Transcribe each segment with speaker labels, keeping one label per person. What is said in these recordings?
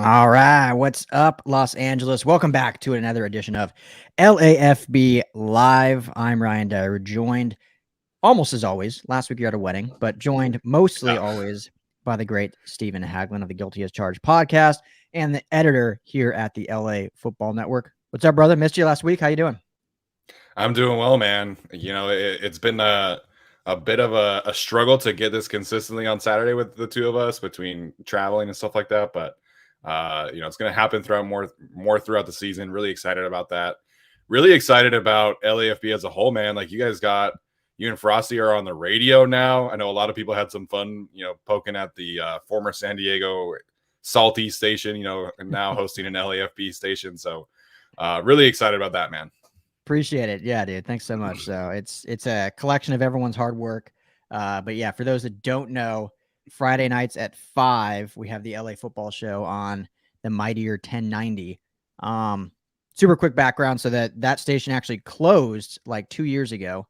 Speaker 1: All right, what's up, Los Angeles? Welcome back to another edition of LAFB Live. I'm Ryan Dyrud, joined almost as always. Last week you're at a wedding, but joined mostly always by the great Stephen Haglund of the Guilty as Charged podcast and the editor here at the LA Football Network. What's up, brother? Missed you last week. How you doing?
Speaker 2: I'm doing well, man. You know, it's been a bit of a struggle to get this consistently on Saturday with the two of us between traveling and stuff like that. But you know, it's going to happen throughout more throughout the season. Really excited about that. Really excited about LAFB as a whole, man. Like you and Frosty are on the radio now. I know a lot of people had some fun, you know, poking at the former San Diego Salty station, you know, and now hosting an LAFB station. So really excited about that, man.
Speaker 1: Appreciate it. Yeah, dude. Thanks so much. So it's a collection of everyone's hard work. But yeah, for those that don't know, Friday nights at 5, we have the LA Football Show on the mightier 1090. Super quick background. So that station actually closed like 2 years ago,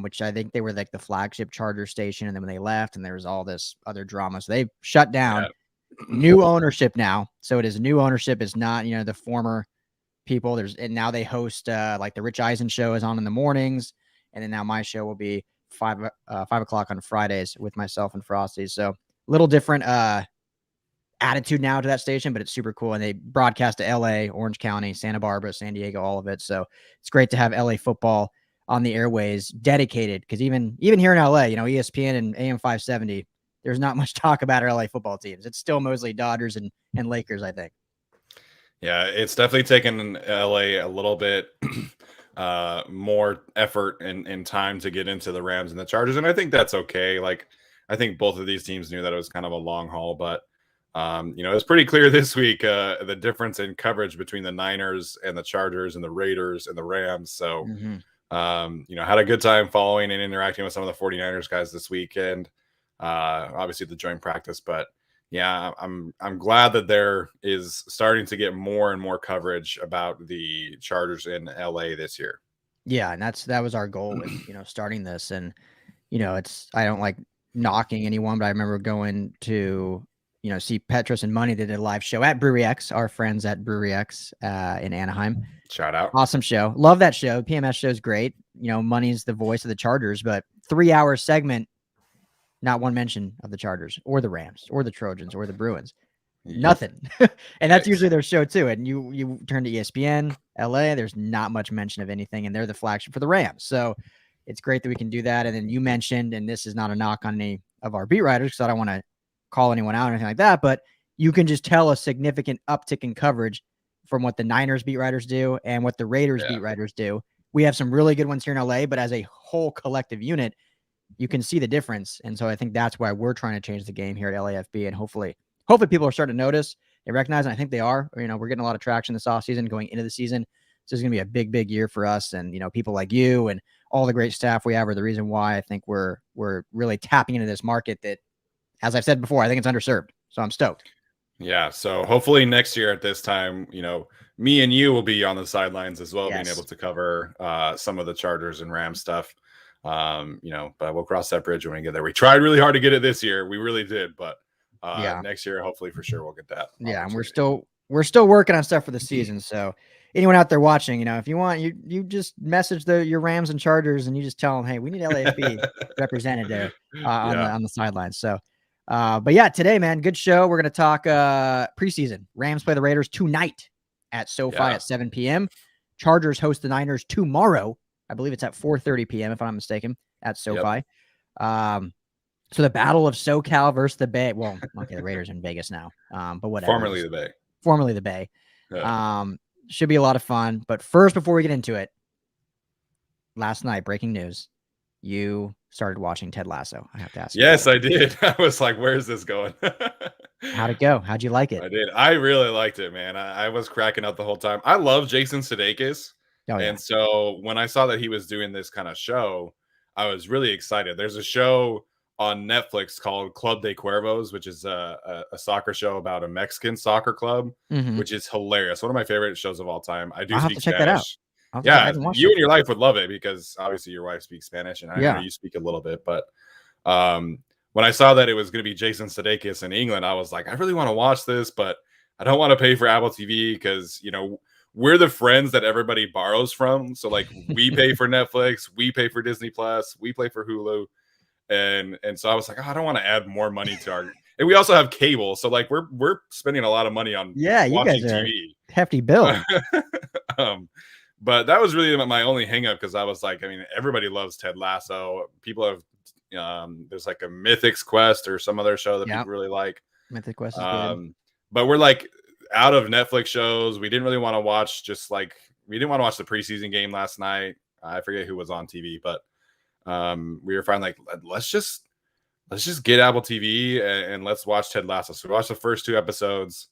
Speaker 1: which I think they were like the flagship Charger station. And then when they left, and there was all this other drama, so they shut down.
Speaker 2: Yeah.
Speaker 1: New ownership now. So it is new ownership. It's not, you know, the former people. And now they host like the Rich Eisen show is on in the mornings, and then now my show will be 5 o'clock on Fridays with myself and Frosty. So a little different attitude now to that station, but it's super cool. And they broadcast to LA, Orange County, Santa Barbara, San Diego, all of it. So it's great to have LA football on the airways dedicated, because even here in LA, you know, ESPN and AM 570, there's not much talk about our LA football teams. It's still mostly Dodgers and Lakers, I think.
Speaker 2: Yeah, it's definitely taken LA a little bit more effort and time to get into the Rams and the Chargers, and I think that's okay. Like, I think both of these teams knew that it was kind of a long haul, but you know, it's pretty clear this week the difference in coverage between the Niners and the Chargers and the Raiders and the Rams. So, you know, had a good time following and interacting with some of the 49ers guys this weekend. Obviously, the joint practice, but yeah, I'm glad that there is starting to get more and more coverage about the Chargers in LA this year.
Speaker 1: Yeah, and that was our goal with, you know, starting this. And, you know, I don't like knocking anyone, but I remember going to, you know, see Petros and Money. They did a live show at Brewery X, our friends at Brewery X in Anaheim.
Speaker 2: Shout out.
Speaker 1: Awesome show. Love that show. PMS show is great. You know, Money's the voice of the Chargers, but 3-hour segment, not one mention of the Chargers or the Rams or the Trojans or the Bruins. Nothing. And that's usually their show too. And you turn to ESPN, LA, there's not much mention of anything, and they're the flagship for the Rams. So it's great that we can do that. And then you mentioned, and this is not a knock on any of our beat writers, because I don't want to call anyone out or anything like that, but you can just tell a significant uptick in coverage from what the Niners beat writers do and what the Raiders beat writers do. We have some really good ones here in LA, but as a whole collective unit, you can see the difference. And so I think that's why we're trying to change the game here at LAFB. And hopefully people are starting to notice, they recognize, and I think they are. You know, we're getting a lot of traction this offseason going into the season. So it's going to be a big, big year for us. And, you know, people like you and all the great staff we have are the reason why I think we're really tapping into this market that, as I've said before, I think it's underserved. So I'm stoked.
Speaker 2: Yeah. So hopefully next year at this time, you know, me and you will be on the sidelines as well, being able to cover some of the Chargers and Rams stuff. You know, but we'll cross that bridge when we get there. We tried really hard to get it this year. We really did, but next year, hopefully for sure, we'll get that.
Speaker 1: Yeah. And we're still working on stuff for the season. So anyone out there watching, you know, if you want, you just message your Rams and Chargers and you just tell them, hey, we need LAFB represented there on the sidelines. So, but yeah, today, man, good show. We're going to talk preseason. Rams play the Raiders tonight at SoFi at 7 p.m. Chargers host the Niners tomorrow. I believe it's at 4:30 p.m. if I'm not mistaken at SoFi. So the battle of SoCal versus the Bay. Well, okay, the Raiders in Vegas now, but whatever.
Speaker 2: Formerly the Bay.
Speaker 1: Yeah. Should be a lot of fun. But first, before we get into it, last night, breaking news, you started watching Ted Lasso. I have to ask you.
Speaker 2: Yes, I did. I was like, where's this going?
Speaker 1: How'd it go? How'd you like it?
Speaker 2: I did. I really liked it, man. I was cracking up the whole time. I love Jason Sudeikis. Oh, yeah. And so when I saw that he was doing this kind of show, I was really excited. There's a show on Netflix called Club de Cuervos, which is a soccer show about a Mexican soccer club, which is hilarious. One of my favorite shows of all time. I do
Speaker 1: I'll
Speaker 2: speak
Speaker 1: have to check
Speaker 2: Spanish.
Speaker 1: That out.
Speaker 2: Yeah, you and your wife would love it because obviously your wife speaks Spanish and I know you speak a little bit. But when I saw that it was going to be Jason Sudeikis in England, I was like, I really want to watch this, but I don't want to pay for Apple TV because, we're the friends that everybody borrows from. So like we pay for Netflix, we pay for Disney Plus, we pay for Hulu. And so I was like, oh, I don't want to add more money to our, and we also have cable. So like we're spending a lot of money on
Speaker 1: you guys
Speaker 2: watching
Speaker 1: are
Speaker 2: TV.
Speaker 1: Hefty bill.
Speaker 2: But that was really my only hang up because I was like, I mean, everybody loves Ted Lasso. People have there's like a Mythic's Quest or some other show that people really like.
Speaker 1: Mythic Quest is good.
Speaker 2: But we're like out of Netflix shows. We didn't really want to watch we didn't want to watch the preseason game last night. I forget who was on TV, but we were fine. Like, let's just get Apple TV and let's watch Ted Lasso. So we watched the first 2 episodes,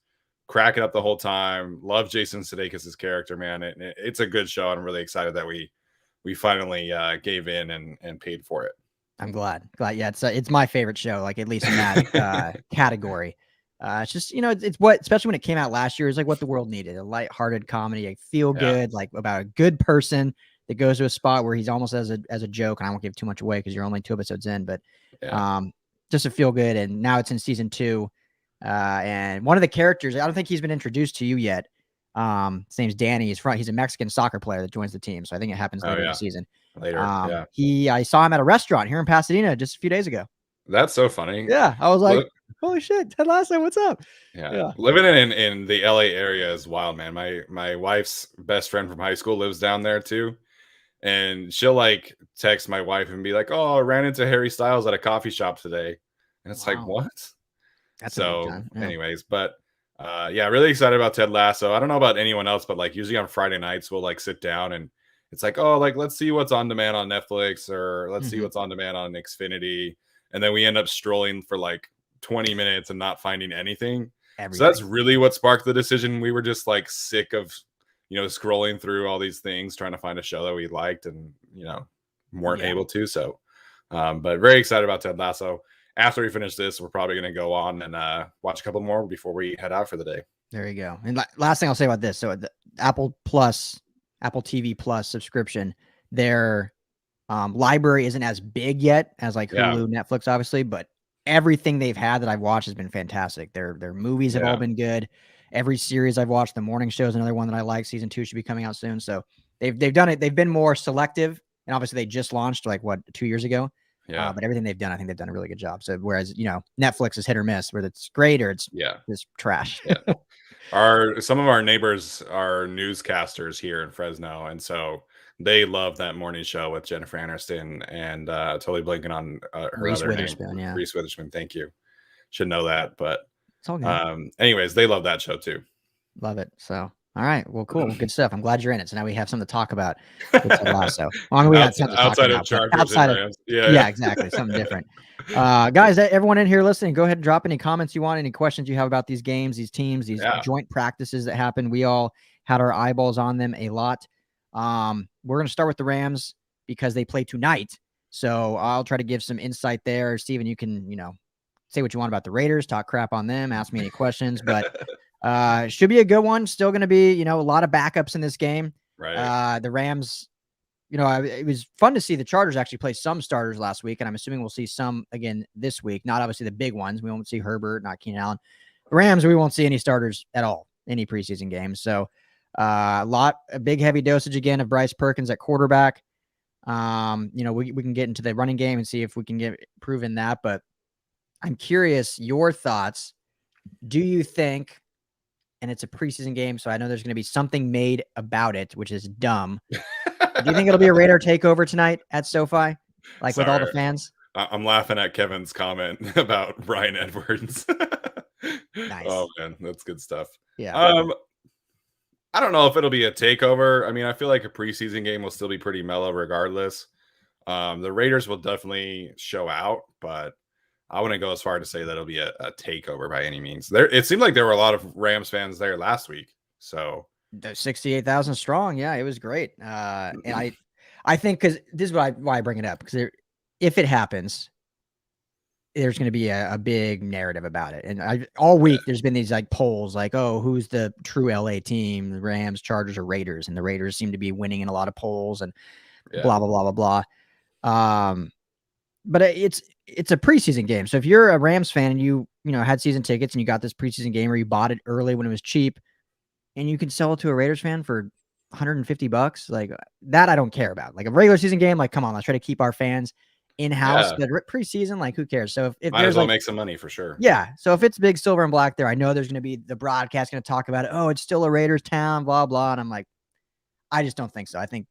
Speaker 2: cracking up the whole time. Love Jason Sudeikis' character, man. It's a good show. I'm really excited that we finally gave in and paid for it.
Speaker 1: I'm glad. Yeah, it's my favorite show, like at least in that category. It's just, it's what, especially when it came out last year, is like what the world needed. A lighthearted comedy, a feel good, like about a good person that goes to a spot where he's almost as a joke. And I won't give too much away because you're only 2 episodes in, but just a feel good. And now it's in season 2. And one of the characters, I don't think he's been introduced to you yet. His name's Danny. He's a Mexican soccer player that joins the team. So I think it happens later in the season.
Speaker 2: Later.
Speaker 1: I saw him at a restaurant here in Pasadena just a few days ago.
Speaker 2: That's so funny.
Speaker 1: Yeah. I was like, holy shit, Ted Lasso, what's up?
Speaker 2: Yeah. Living in the LA area is wild, man. My wife's best friend from high school lives down there too. And she'll like text my wife and be like, oh, I ran into Harry Styles at a coffee shop today. And it's like, what?
Speaker 1: That's
Speaker 2: so anyways, but really excited about Ted Lasso. I don't know about anyone else, but like usually on Friday nights, we'll like sit down and it's like, oh, like let's see what's on demand on Netflix or let's see what's on demand on Xfinity. And then we end up strolling for like 20 minutes and not finding anything. So that's really what sparked the decision. We were just like sick of scrolling through all these things, trying to find a show that we liked and, weren't able to. So, but very excited about Ted Lasso. After we finish this, we're probably going to go on and watch a couple more before we head out for the day.
Speaker 1: There you go. And last thing I'll say about this. So the Apple TV Plus subscription, their library isn't as big yet as like Hulu, Netflix, obviously, but everything they've had that I've watched has been fantastic. Their movies have all been good. Every series I've watched, the morning show is another one that I like. Season 2 should be coming out soon. So they've done it. They've been more selective, and obviously they just launched 2 years ago. Yeah. But everything they've done, I think they've done a really good job. So whereas Netflix is hit or miss, where it's great or it's just trash.
Speaker 2: Some of our neighbors are newscasters here in Fresno, and so they love that morning show with Jennifer Aniston and totally blanking on her
Speaker 1: Reese
Speaker 2: other
Speaker 1: Witherspoon.
Speaker 2: name. Reese Witherspoon. Thank you. Should know that, but
Speaker 1: it's all good.
Speaker 2: Anyways, they love that show too.
Speaker 1: Love it. So all right, well, cool, good stuff. I'm glad you're in it. So now we have something to talk about. Outside
Speaker 2: of Chargers,
Speaker 1: yeah, exactly, something different. Guys, everyone in here listening, go ahead and drop any comments you want, any questions you have about these games, these teams, these joint practices that happen. We all had our eyeballs on them a lot. We're going to start with the Rams because they play tonight. So I'll try to give some insight there. Steven, you can, say what you want about the Raiders, talk crap on them, ask me any questions, but should be a good one. Still going to be, a lot of backups in this game.
Speaker 2: Right.
Speaker 1: The Rams, it was fun to see the Chargers actually play some starters last week, and I'm assuming we'll see some again this week. Not obviously the big ones. We won't see Herbert, not Keenan Allen. The Rams, we won't see any starters at all, any preseason games. So a big heavy dosage again of Bryce Perkins at quarterback. We can get into the running game and see if we can get proven that, but I'm curious your thoughts. Do you think, and it's a preseason game, so I know there's going to be something made about it, which is dumb. Do you think it'll be a Raider takeover tonight at SoFi, with all the fans?
Speaker 2: I'm laughing at Kevin's comment about Brian Edwards.
Speaker 1: Nice.
Speaker 2: Oh man, that's good stuff.
Speaker 1: Yeah.
Speaker 2: I don't know if it'll be a takeover. I mean, I feel like a preseason game will still be pretty mellow regardless. The Raiders will definitely show out, but I wouldn't go as far to say that it'll be a takeover by any means. It seemed like there were a lot of Rams fans there last week. So
Speaker 1: 68,000 strong. Yeah, it was great. And I think because this is why I bring it up, because if it happens, there's going to be a big narrative about it. And all week there's been these polls who's the true LA team, the Rams, Chargers, or Raiders, and the Raiders seem to be winning in a lot of polls and blah blah blah blah blah. But it's a preseason game, so if you're a Rams fan and you had season tickets and you got this preseason game or you bought it early when it was cheap and you can sell it to a Raiders fan for $150, like that I don't care about. Like a regular season game, like come on, let's try to keep our fans in-house.
Speaker 2: Yeah.
Speaker 1: But preseason, like who cares? So if
Speaker 2: Might
Speaker 1: there's
Speaker 2: as well
Speaker 1: like
Speaker 2: make some money for sure.
Speaker 1: yeah, so if it's big silver and black there, I know there's going to be the broadcast going to talk about it. Oh, it's still a Raiders town, blah blah. And I'm like, I just don't think so. I think,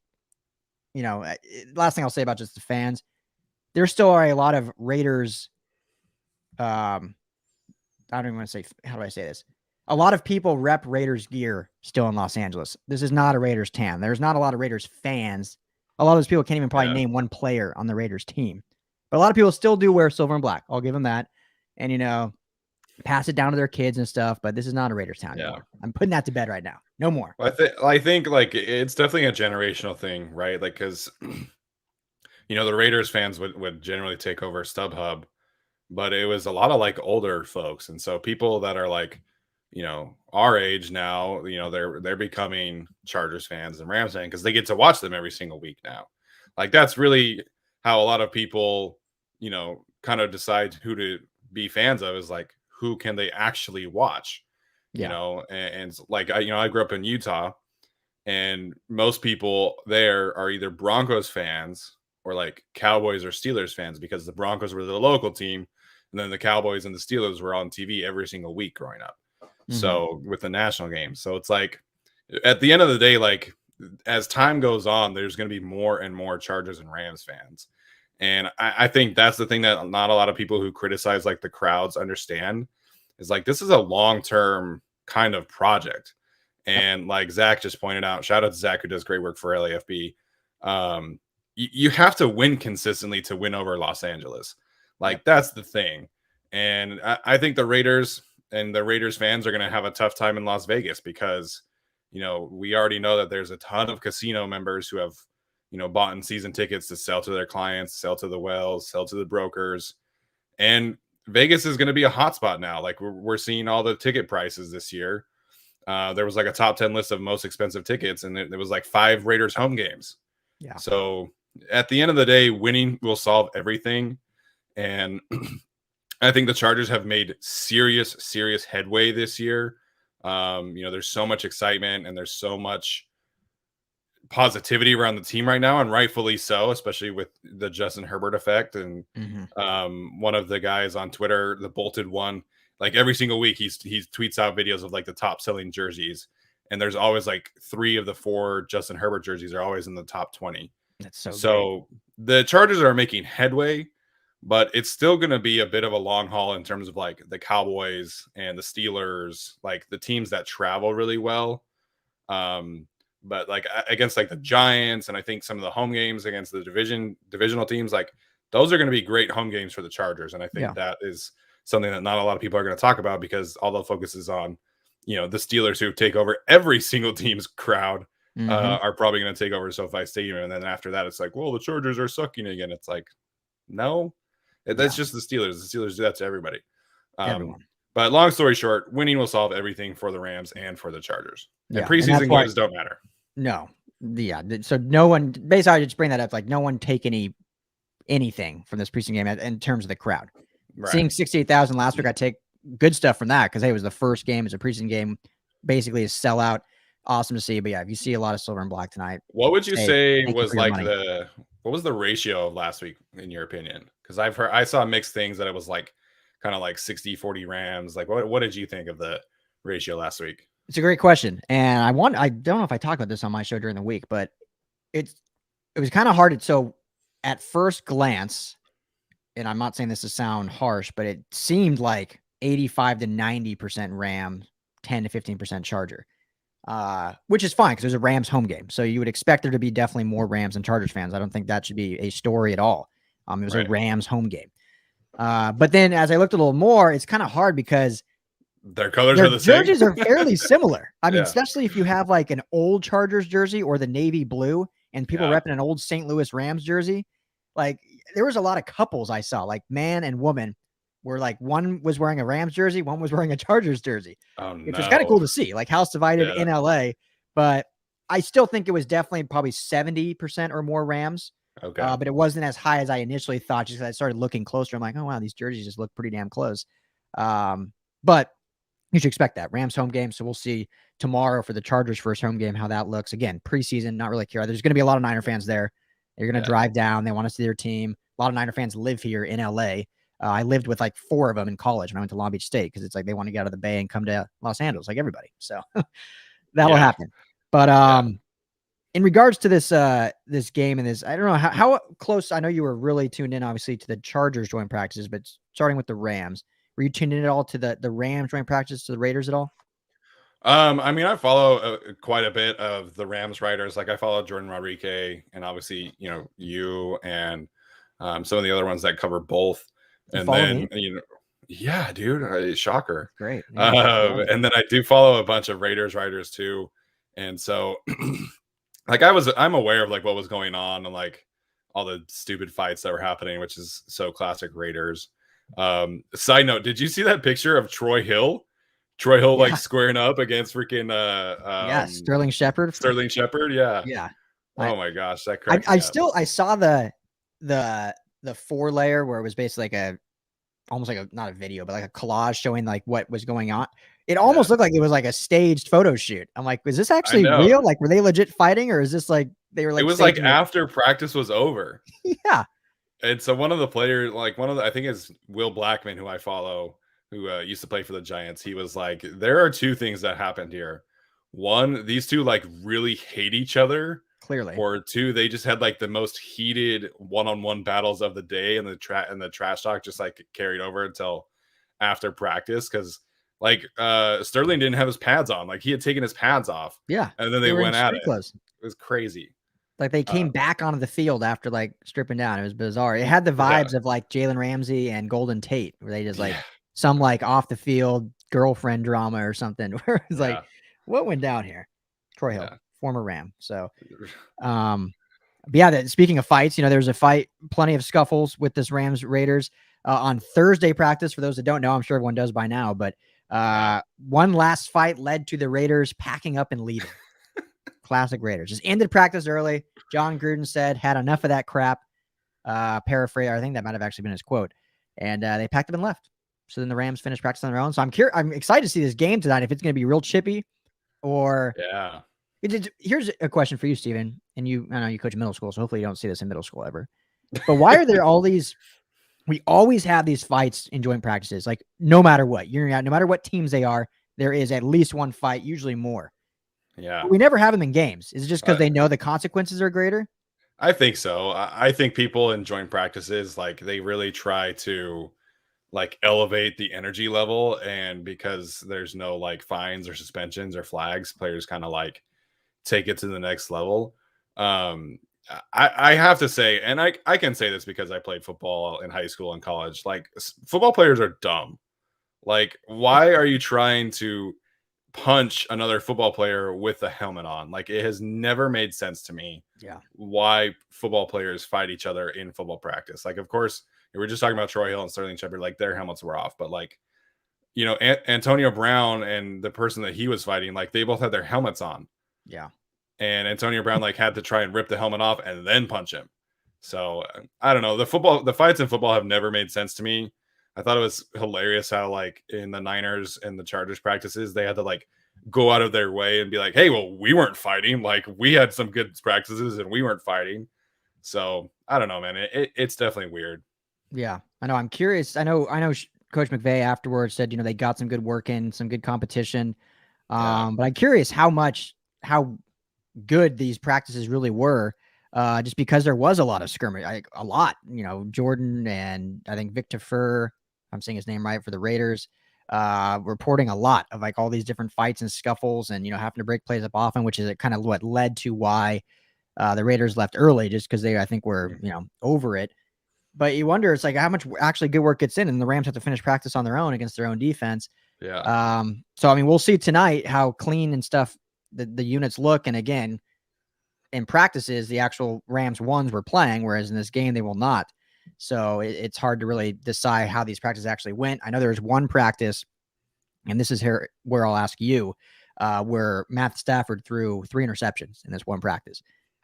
Speaker 1: last thing I'll say about just the fans, there still are a lot of Raiders. I don't even want to say, how do I say this? A lot of people rep Raiders gear still in Los Angeles. This is not a Raiders town. There's not a lot of Raiders fans. A lot of those people can't even probably name one player on the Raiders team. But a lot of people still do wear silver and black. I'll give them that. And, pass it down to their kids and stuff. But this is not a Raiders town anymore. I'm putting that to bed right now. No more.
Speaker 2: I think like it's definitely a generational thing, right? Like, because, the Raiders fans would generally take over StubHub, but it was a lot of like older folks. And so people that are like, our age now, they're becoming Chargers fans and Rams fans because they get to watch them every single week now. Like that's really how a lot of people, kind of decide who to be fans of, is like, who can they actually watch? And like, I grew up in Utah and most people there are either Broncos fans or like Cowboys or Steelers fans because the Broncos were the local team. And then the Cowboys and the Steelers were on TV every single week growing up. So with the national game. So it's like at the end of the day, like as time goes on, there's going to be more and more Chargers and Rams fans. And I think that's the thing that not a lot of people who criticize like the crowds understand is like, this is a long-term kind of project. And like Zach just pointed out, shout out to Zach, who does great work for LAFB. You have to win consistently to win over Los Angeles. Like that's the thing. And I think the Raiders and the Raiders fans are going to have a tough time in Las Vegas because, we already know that there's a ton of casino members who have, bought in season tickets to sell to their clients, sell to the whales, sell to the brokers. And Vegas is going to be a hotspot now. Like we're seeing all the ticket prices this year. There was like a top 10 list of most expensive tickets, and there was like 5 Raiders home games. Yeah. So at the end of the day, winning will solve everything. And I think the Chargers have made serious headway this year. There's so much excitement and there's so much positivity around the team right now, and rightfully so, especially with the Justin Herbert effect. And one of the guys on Twitter, the Bolted one, like every single week he tweets out videos of like the top selling jerseys, and there's always like 3 of the 4 Justin Herbert jerseys are always in the top 20.
Speaker 1: That's
Speaker 2: so the Chargers are making headway, but it's still going to be a bit of a long haul in terms of like the Cowboys and the Steelers, like the teams that travel really well. But like against like the Giants, and I think some of the home games against the divisional teams, like those are going to be great home games for the Chargers. And I think that is something that not a lot of people are going to talk about because all the focus is on, the Steelers who take over every single team's crowd are probably going to take over SoFi Stadium. And then after that, it's like, well, the Chargers are sucking again. It's like, no. That's just the Steelers. The Steelers do that to everybody. But long story short, winning will solve everything for the Rams and for the Chargers. And preseason games don't matter.
Speaker 1: No. Yeah. So no one, basically, I just bring that up. Like no one take anything from this preseason game in terms of the crowd. Right. Seeing 68,000 last week, I take good stuff from that because, hey, it was the first game. It's a preseason game, basically a sellout. Awesome to see. But yeah, if you see a lot of silver and black tonight.
Speaker 2: What would you say was like what was the ratio of last week in your opinion? Because I saw mixed things that it was like kind of like 60-40 Rams. Like what did you think of the ratio last week?
Speaker 1: It's a great question. And I don't know if I talked about this on my show during the week, but it was kind of hard. So at first glance, and I'm not saying this to sound harsh, but it seemed like 85 to 90% Ram, 10 to 15% Charger. Which is fine because there's a Rams home game. So you would expect there to be definitely more Rams and Chargers fans. I don't think that should be a story at all. It was a Rams home game. But then as I looked a little more, it's kind of hard because
Speaker 2: their colors are the same.
Speaker 1: Jerseys are fairly similar. I mean, especially if you have like an old Chargers jersey or the navy blue and people repping an old St. Louis Rams jersey. Like there was a lot of couples I saw, like man and woman, where like one was wearing a Rams jersey, one was wearing a Chargers jersey, which was kind of cool to see, like house divided in LA. But I still think it was definitely probably 70% or more Rams. Okay. But it wasn't as high as I initially thought, just because I started looking closer. I'm like, oh, wow, these jerseys just look pretty damn close. But you should expect that. Rams home game. So we'll see tomorrow for the Chargers' first home game how that looks. Again, preseason, not really care. There's going to be a lot of Niner fans there. They're going to drive down. They want to see their team. A lot of Niner fans live here in LA. I lived with like 4 of them in college when I went to Long Beach State because it's like they want to get out of the Bay and come to Los Angeles like everybody. So that'll happen. But in regards to this this game and this, I don't know how close. I know you were really tuned in, obviously, to the Chargers joint practices, but starting with the Rams, were you tuned in at all to the Rams joint practice, to the Raiders at all?
Speaker 2: I mean, I follow quite a bit of the Rams writers. Like I follow Jordan Rodriguez, and obviously, you and some of the other ones that cover both. And then, yeah, dude, shocker.
Speaker 1: Great.
Speaker 2: And then I do follow a bunch of Raiders writers too. And so like I'm aware of like what was going on and like all the stupid fights that were happening, which is so classic Raiders. Side note, did you see that picture of Troy Hill? Troy Hill like squaring up against freaking
Speaker 1: Sterling Shepard.
Speaker 2: Sterling Shepard, yeah.
Speaker 1: Yeah.
Speaker 2: Oh my gosh, that cracked
Speaker 1: I saw the 4-layer where it was basically like almost like not a video, but like a collage showing like what was going on. It almost looked like it was like a staged photo shoot. I'm like, is this actually real? Like, were they legit fighing, or is this like they were like?
Speaker 2: It was like after practice was over.
Speaker 1: Yeah.
Speaker 2: And so one of the players, like I think it's Will Blackman, who I follow, who used to play for the Giants. He was like, there are 2 things that happened here. 1, these 2 like really hate each other.
Speaker 1: Clearly.
Speaker 2: Or 2, they just had like the most heated one-on-one battles of the day, and the trash talk just like carried over until after practice. Because like Sterling didn't have his pads on. Like he had taken his pads off.
Speaker 1: Yeah.
Speaker 2: And then they went at it. It was crazy.
Speaker 1: Like they came back onto the field after like stripping down. It was bizarre. It had the vibes of like Jalen Ramsey and Golden Tate, where they just like some like off the field girlfriend drama or something. Where it's like, what went down here? Troy Hill, former Ram. So, speaking of fights, there's a fight, plenty of scuffles with this Rams Raiders on Thursday practice. For those that don't know, I'm sure everyone does by now, but one last fight led to the Raiders packing up and leaving. Classic Raiders. Just ended practice early. John Gruden said, had enough of that crap. Paraphrase, I think that might have actually been his quote. And they packed up and left. So then the Rams finished practice on their own. So I'm excited to see this game tonight, if it's going to be real chippy or...
Speaker 2: Yeah.
Speaker 1: Here's a question for you, Steven. And I know you coach middle school, so hopefully you don't see this in middle school ever. But why are there all these... We always have these fights in joint practices. Like, no matter what. No matter what teams they are, there is at least one fight, usually more.
Speaker 2: Yeah.
Speaker 1: But we never have them in games. Is it just because they know the consequences are greater?
Speaker 2: I think so. I think people in joint practices, like, they really try to, like, elevate the energy level. And because there's no, like, fines or suspensions or flags, players kind of, like, take it to the next level. I have to say, and I can say this because I played football in high school and college, like, football players are dumb. Like, why are you trying to punch another football player with a helmet on? Like, it has never made sense to me.
Speaker 1: Yeah.
Speaker 2: Why football players fight each other in football practice. Like, of course, we were just talking about Troy Hill and Sterling Shepard, like, their helmets were off, but like, Antonio Brown and the person that he was fighting, like, they both had their helmets on.
Speaker 1: Yeah.
Speaker 2: And Antonio Brown like had to try and rip the helmet off and then punch him. So I don't know. The fights in football have never made sense to me. I thought it was hilarious how, like, in the Niners and the Chargers practices, they had to, like, go out of their way and be like, hey, well, we weren't fighting. Like, we had some good practices and we weren't fighting. So I don't know, man. It's definitely weird. Yeah,
Speaker 1: I know. I'm curious. I know Coach McVay afterwards said, they got some good work in, some good competition. But I'm curious how good these practices really were. Just because there was a lot of skirmish, a lot, Jordan and I think Victor Fur, I'm saying his name right, for the Raiders, reporting a lot of like all these different fights and scuffles and, having to break plays up often, which is kind of what led to why the Raiders left early, just because they, I think, were, over it. But you wonder, it's like how much actually good work gets in, and the Rams have to finish practice on their own against their own defense.
Speaker 2: Yeah.
Speaker 1: So, I mean, we'll see tonight how clean and stuff the units look. And again, in practices, the actual Rams ones were playing, whereas in this game, they will not. So it's hard to really decide how these practices actually went. I know there was one practice, and this is here where I'll ask you, where Matt Stafford threw 3 interceptions in this one practice.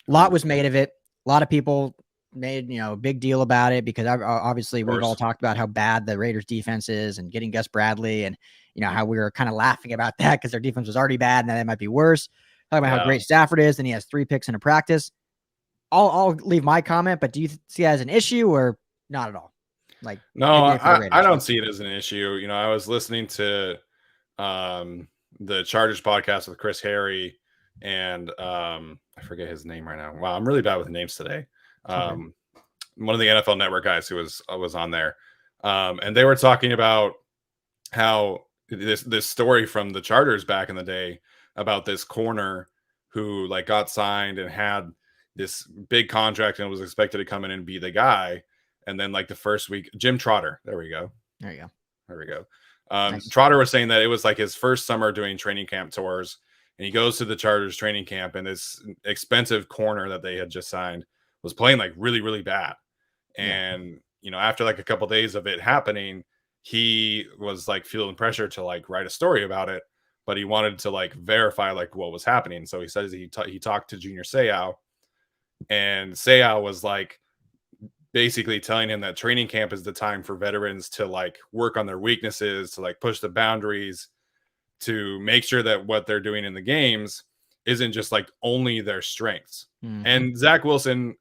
Speaker 1: A lot was made of it. A lot of people made, a big deal about it because obviously we've all talked about how bad the Raiders defense is and getting Gus Bradley and, how we were kind of laughing about that because their defense was already bad and that it might be worse. Talking about how great Stafford is and he has 3 picks in a practice. I'll leave my comment, but do you see that as an issue or not at all? Like,
Speaker 2: no, I don't see it as an issue. I was listening to the Chargers podcast with Chris Harry and I forget his name right now. Wow, I'm really bad with names today. One of the NFL Network guys who was on there, and they were talking about how this story from the Chargers back in the day about this corner who like got signed and had this big contract and was expected to come in and be the guy. And then like the first week, Jim Trotter, there we go. Nice. Trotter was saying that it was like his first summer doing training camp tours. And he goes to the Chargers training camp and this expensive corner that they had just signed was playing like really, really bad. And, after like a couple of days of it happening, he was like feeling pressure to like write a story about it, but he wanted to like verify like what was happening. So he says he talked to Junior Seau, and Seau was like basically telling him that training camp is the time for veterans to like work on their weaknesses, to like push the boundaries, to make sure that what they're doing in the games isn't just like only their strengths. And Zach Wilson,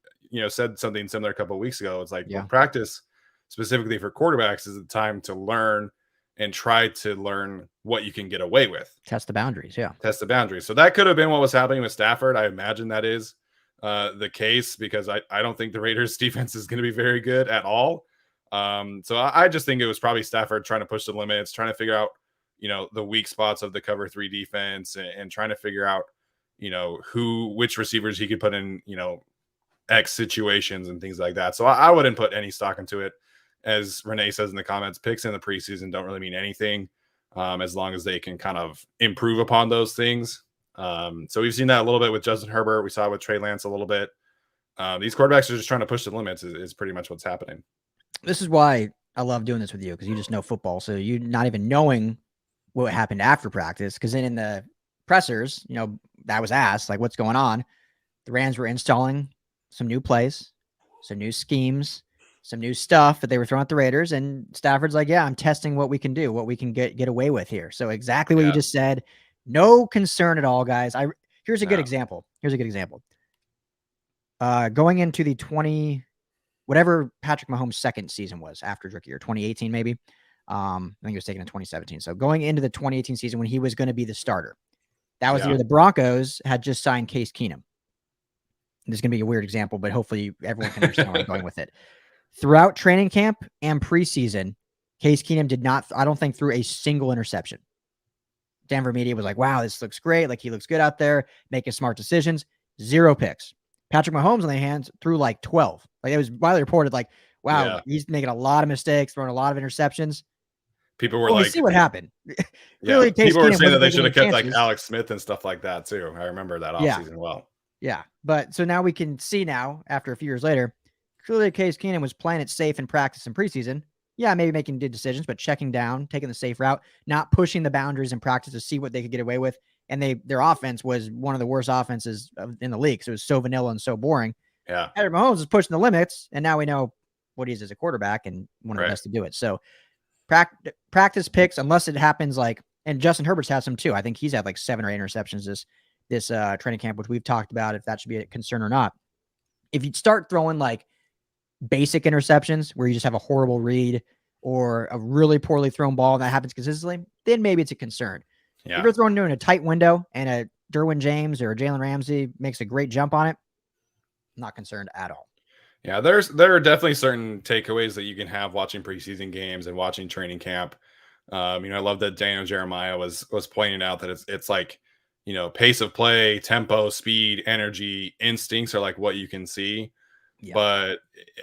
Speaker 2: said something similar a couple of weeks ago. It's like practice specifically for quarterbacks is the time to learn and try to learn what you can get away with.
Speaker 1: Test the boundaries.
Speaker 2: Test the boundaries. So that could have been what was happening with Stafford. I imagine that is the case because I don't think the Raiders defense is going to be very good at all. So I just think it was probably Stafford trying to push the limits, trying to figure out, the weak spots of the cover 3 defense and trying to figure out, which receivers he could put in, X situations and things like that. So I wouldn't put any stock into it. As Renee says in the comments, picks in the preseason don't really mean anything as long as they can kind of improve upon those things. So we've seen that a little bit with Justin Herbert. We saw it with Trey Lance a little bit. These quarterbacks are just trying to push the limits is pretty much what's happening.
Speaker 1: This is why I love doing this with you because you just know football. So you're not even knowing what happened after practice because then in the pressers, that was asked, like, what's going on? The Rams were installing some new plays, some new schemes, some new stuff that they were throwing at the Raiders. And Stafford's like, yeah, I'm testing what we can do, what we can get away with here. So exactly what you just said. No concern at all, guys. Here's a good example. Going into the whatever Patrick Mahomes' second season was after his rookie year, 2018 maybe. I think he was taken in 2017. So going into the 2018 season when he was going to be the starter, that was the year the Broncos had just signed Case Keenum. This is going to be a weird example, but hopefully everyone can understand where I'm going with it. Throughout training camp and preseason, Case Keenum did not, I don't think, threw a single interception. Denver media was like, wow, this looks great. Like, he looks good out there, making smart decisions. 0 picks. Patrick Mahomes, on the hands, threw like 12. Like, it was widely reported, like, wow, he's making a lot of mistakes, throwing a lot of interceptions.
Speaker 2: People were like,
Speaker 1: see what happened.
Speaker 2: Clearly, people were saying that they should have kept like Alex Smith and stuff like that too. I remember that offseason well.
Speaker 1: Yeah, but so now we can see now, after a few years later, clearly Case Keenum was playing it safe in practice and preseason. Yeah, maybe making good decisions, but checking down, taking the safe route, not pushing the boundaries in practice to see what they could get away with. And their offense was one of the worst offenses in the league. So it was so vanilla and so boring.
Speaker 2: Yeah.
Speaker 1: Patrick Mahomes is pushing the limits, and now we know what he is as a quarterback and one of the best to do it. So practice picks, unless it happens like, and Justin Herbert's had some too. I think he's had like 7 or 8 interceptions this training camp, which we've talked about if that should be a concern or not. If you start throwing like basic interceptions where you just have a horrible read or a really poorly thrown ball and that happens consistently, then maybe it's a concern. If you're throwing in a tight window and a Derwin James or a Jalen Ramsey makes a great jump on it, I'm not concerned at all.
Speaker 2: Yeah, there are definitely certain takeaways that you can have watching preseason games and watching training camp. I love that Daniel Jeremiah was pointing out that it's like, pace of play, tempo, speed, energy, instincts are like what you can see. Yeah. But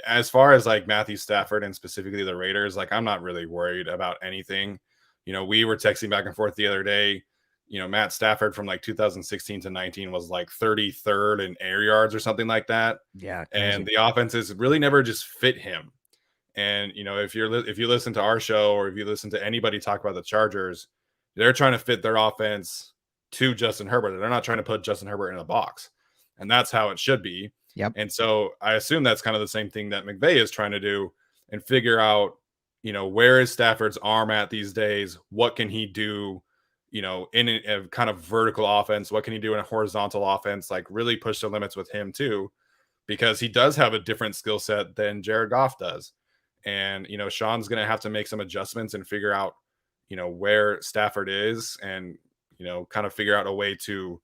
Speaker 2: as far as like Matthew Stafford and specifically the Raiders, like I'm not really worried about anything. We were texting back and forth the other day. Matt Stafford from like 2016 to 19 was like 33rd in air yards or something like that.
Speaker 1: Yeah.
Speaker 2: And the offenses really never just fit him. And, if you listen to our show or if you listen to anybody talk about the Chargers, they're trying to fit their offense to Justin Herbert. They're not trying to put Justin Herbert in a box. And that's how it should be.
Speaker 1: Yep.
Speaker 2: And so I assume that's kind of the same thing that McVay is trying to do and figure out, where is Stafford's arm at these days? What can he do, in a kind of vertical offense? What can he do in a horizontal offense? Like really push the limits with him too, because he does have a different skill set than Jared Goff does. And, Sean's going to have to make some adjustments and figure out, where Stafford is and, kind of figure out a way to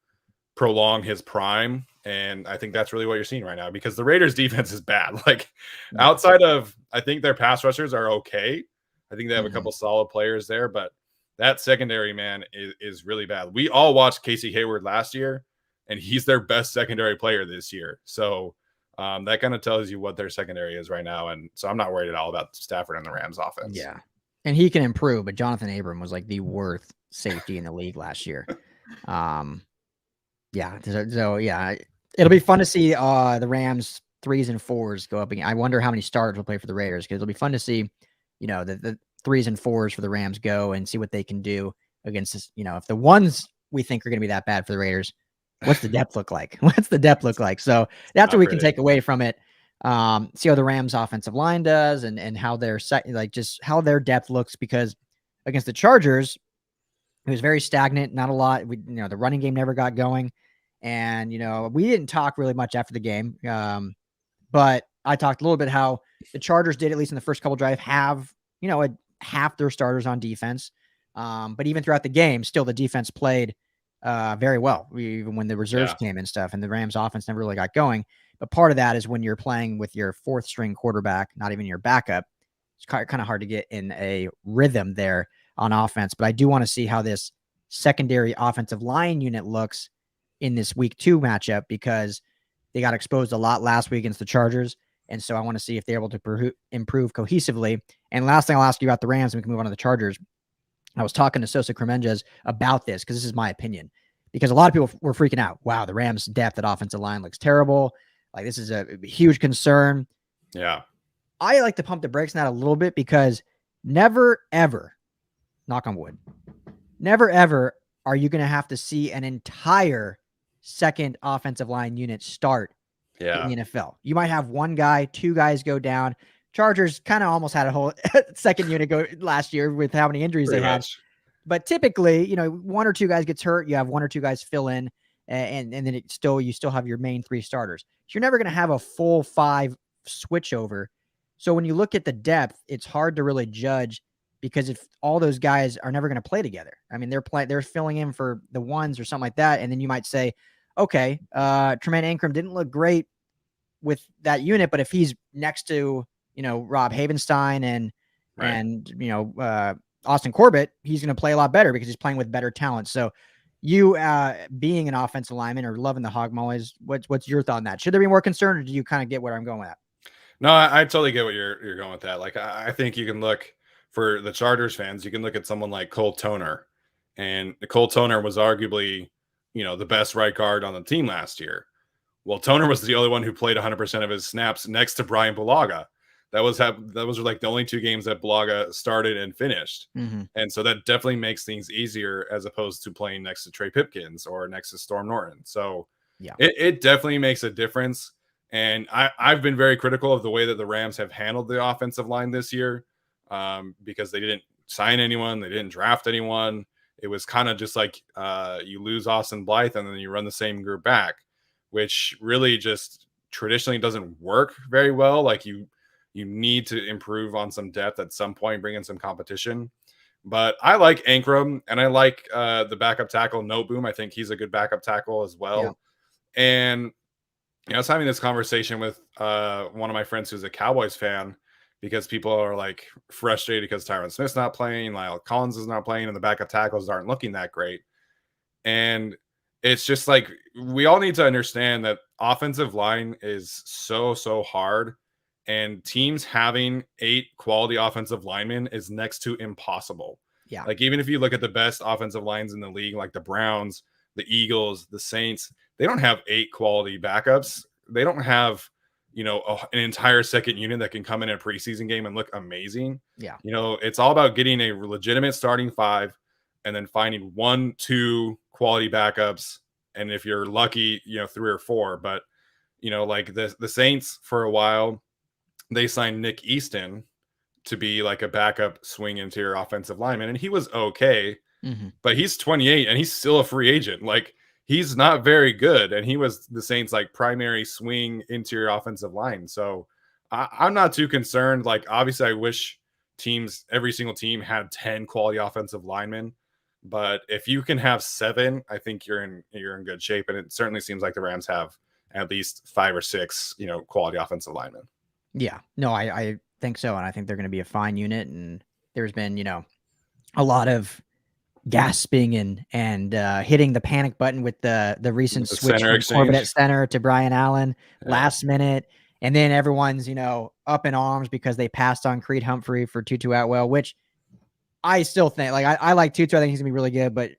Speaker 2: prolong his prime. And I think that's really what you're seeing right now, because the Raiders defense is bad. Like outside of, I think their pass rushers are okay. I think they have a couple solid players there, but that secondary, man, is really bad. We all watched Casey Hayward last year, and he's their best secondary player this year. So that kind of tells you what their secondary is right now. And so I'm not worried at all about Stafford and the Rams offense.
Speaker 1: Yeah. And he can improve, but Jonathan Abram was like the worst safety in the league last year. Yeah. So yeah, it'll be fun to see the Rams 3s and 4s go up again. I wonder how many starters will play for the Raiders, because it'll be fun to see, the 3s and 4s for the Rams go and see what they can do against this. If the ones we think are going to be that bad for the Raiders, what's the depth look like? What's the depth look like? So that's what we can take away from it. See how the Rams offensive line does and how their just how their depth looks, because against the Chargers, it was very stagnant, not a lot. The running game never got going. And, we didn't talk really much after the game. But I talked a little bit how the Chargers did, at least in the first couple drive, have, half their starters on defense. But even throughout the game, still the defense played very well, even when the reserves came and stuff, and the Rams offense never really got going. But part of that is when you're playing with your fourth string quarterback, not even your backup, it's kind of hard to get in a rhythm there on offense. But I do want to see how this secondary offensive line unit looks in this week 2 matchup, because they got exposed a lot last week against the Chargers. And so I want to see if they're able to improve cohesively. And last thing I'll ask you about the Rams, and we can move on to the Chargers. I was talking to Sosa Cremenges about this, because this is my opinion, because a lot of people were freaking out. Wow, the Rams' depth at offensive line looks terrible. Like, this is a huge concern.
Speaker 2: Yeah.
Speaker 1: I like to pump the brakes on that a little bit, because never, ever, knock on wood, never, ever are you going to have to see an entire second offensive line unit start in the NFL. You might have one guy, 2 guys go down. Chargers kind of almost had a whole second unit go last year with how many injuries they had. But typically, 1 or 2 guys gets hurt. You have 1 or 2 guys fill in, and then you still have your main 3 starters. So you're never going to have a full 5 switch over. So when you look at the depth, it's hard to really judge, because if all those guys are never going to play together. I mean, they're filling in for the ones or something like that. And then you might say, okay, Tremaine Ankrum didn't look great with that unit, but if he's next to, Rob Havenstein and Austin Corbett, he's going to play a lot better, because he's playing with better talent. So you being an offensive lineman or loving the hog mollies, what's your thought on that? Should there be more concern, or do you kind of get where I'm going with that?
Speaker 2: No, I totally get what you're going with that. Like, I think you can look, for the Chargers fans, you can look at someone like Cole Toner, and Cole Toner was arguably, the best right guard on the team last year. Well, Toner was the only one who played 100% of his snaps next to Brian Bulaga. That was like the only 2 games that Bulaga started and finished.
Speaker 1: Mm-hmm.
Speaker 2: And so that definitely makes things easier, as opposed to playing next to Trey Pipkins or next to Storm Norton. So yeah, it definitely makes a difference. And I've been very critical of the way that the Rams have handled the offensive line this year, because they didn't sign anyone. They didn't draft anyone. It was kind of just like you lose Austin Blythe and then you run the same group back, which really just traditionally doesn't work very well. Like, you need to improve on some depth at some point, bring in some competition. But I like Ankrum, and I like the backup tackle, Noteboom. I think he's a good backup tackle as well. Yeah. And I was having this conversation with one of my friends who's a Cowboys fan, because people are like frustrated because Tyron Smith's not playing, Lyle Collins is not playing, and the backup tackles aren't looking that great. And it's just like, we all need to understand that offensive line is so hard, and teams having 8 quality offensive linemen is next to impossible.
Speaker 1: Yeah.
Speaker 2: Like, even if you look at the best offensive lines in the league, like the Browns, the Eagles, the Saints, they don't have 8 quality backups. They don't have, an entire second unit that can come in a preseason game and look amazing.
Speaker 1: Yeah.
Speaker 2: It's all about getting a legitimate starting 5 and then finding 1, 2 quality backups. And if you're lucky, 3 or 4. But, like the Saints for a while, they signed Nick Easton to be like a backup swing interior offensive lineman, and he was okay, but he's 28 and he's still a free agent. Like, he's not very good, and he was the Saints' like primary swing interior offensive line. So I'm not too concerned. Like, obviously, I wish every single team had 10 quality offensive linemen, but if you can have 7, I think you're in good shape. And it certainly seems like the Rams have at least 5 or 6, quality offensive linemen.
Speaker 1: Yeah, no, I think so, and I think they're going to be a fine unit. And there's been, a lot of gasping and hitting the panic button with the recent switch from Corbett at center to Brian Allen last minute. And then everyone's, up in arms because they passed on Creed Humphrey for Tutu Atwell, which I still think, like, I like Tutu. I think he's going to be really good, but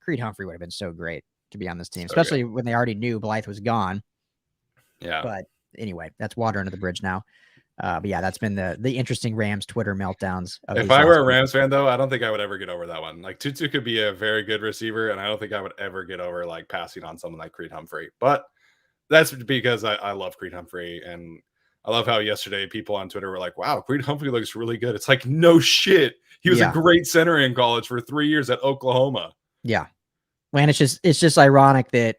Speaker 1: Creed Humphrey would have been so great to be on this team, especially when they already knew Blythe was gone.
Speaker 2: Yeah.
Speaker 1: But anyway, that's water under the bridge now. But yeah, that's been the interesting Rams Twitter meltdowns.
Speaker 2: If I were a Rams fan, though, I don't think I would ever get over that one. Like, Tutu could be a very good receiver, and I don't think I would ever get over like passing on someone like Creed Humphrey. But that's because I love Creed Humphrey, and I love how yesterday people on Twitter were like, "Wow, Creed Humphrey looks really good." It's like, no shit, he was a great center in college for 3 years at Oklahoma.
Speaker 1: Yeah, and it's just ironic that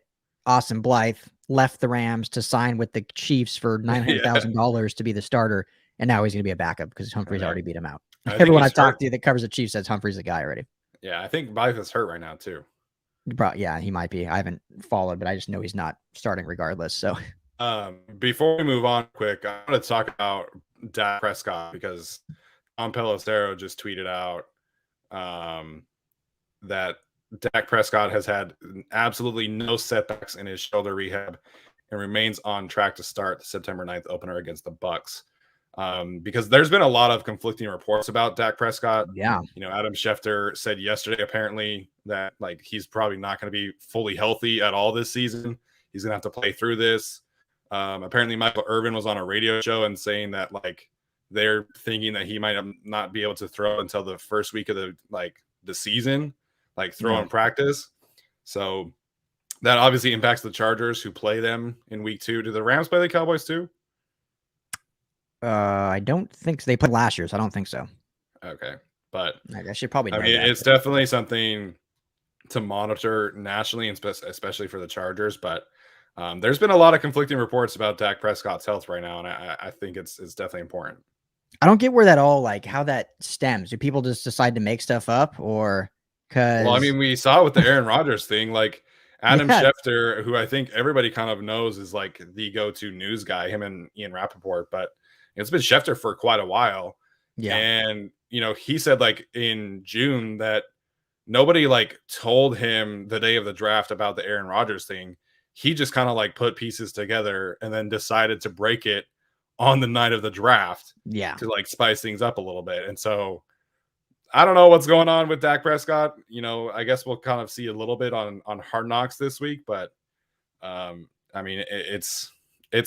Speaker 1: Austin Blythe left the Rams to sign with the Chiefs for $900,000 to be the starter, and now he's going to be a backup because Humphrey's already beat him out. Everyone I talked to that covers the Chiefs says Humphrey's the guy already.
Speaker 2: Yeah, I think Blythe is hurt right now too.
Speaker 1: Yeah, he might be. I haven't followed, but I just know he's not starting regardless. So,
Speaker 2: before we move on quick, I want to talk about Dak Prescott because Tom Pelissero just tweeted out that Dak Prescott has had absolutely no setbacks in his shoulder rehab and remains on track to start the September 9th opener against the Bucs. Because there's been a lot of conflicting reports about Dak Prescott.
Speaker 1: Yeah.
Speaker 2: Adam Schefter said yesterday, apparently, that like he's probably not going to be fully healthy at all this season. He's going to have to play through this. Apparently Michael Irvin was on a radio show and saying that like they're thinking that he might not be able to throw until the first week of the season. Like throw in practice. So that obviously impacts the Chargers who play them in week 2. Do the Rams play the Cowboys too?
Speaker 1: I don't think so. They played last year, so I don't think so.
Speaker 2: Okay. But
Speaker 1: I should probably know that.
Speaker 2: It's definitely something to monitor nationally, and especially for the Chargers. But there's been a lot of conflicting reports about Dak Prescott's health right now, and I think it's definitely important.
Speaker 1: I don't get where that all how that stems. Do people just decide to make stuff up, or
Speaker 2: well, I mean, we saw with the Aaron Rodgers thing, like Adam Schefter, who I think everybody kind of knows is like the go-to news guy, him and Ian Rappaport, but it's been Schefter for quite a while. Yeah. And, he said like in June that nobody like told him the day of the draft about the Aaron Rodgers thing. He just kind of like put pieces together and then decided to break it on the night of the draft.
Speaker 1: Yeah.
Speaker 2: To like spice things up a little bit. And so I don't know what's going on with Dak Prescott. I guess we'll kind of see a little bit on Hard Knocks this week, but I mean, it's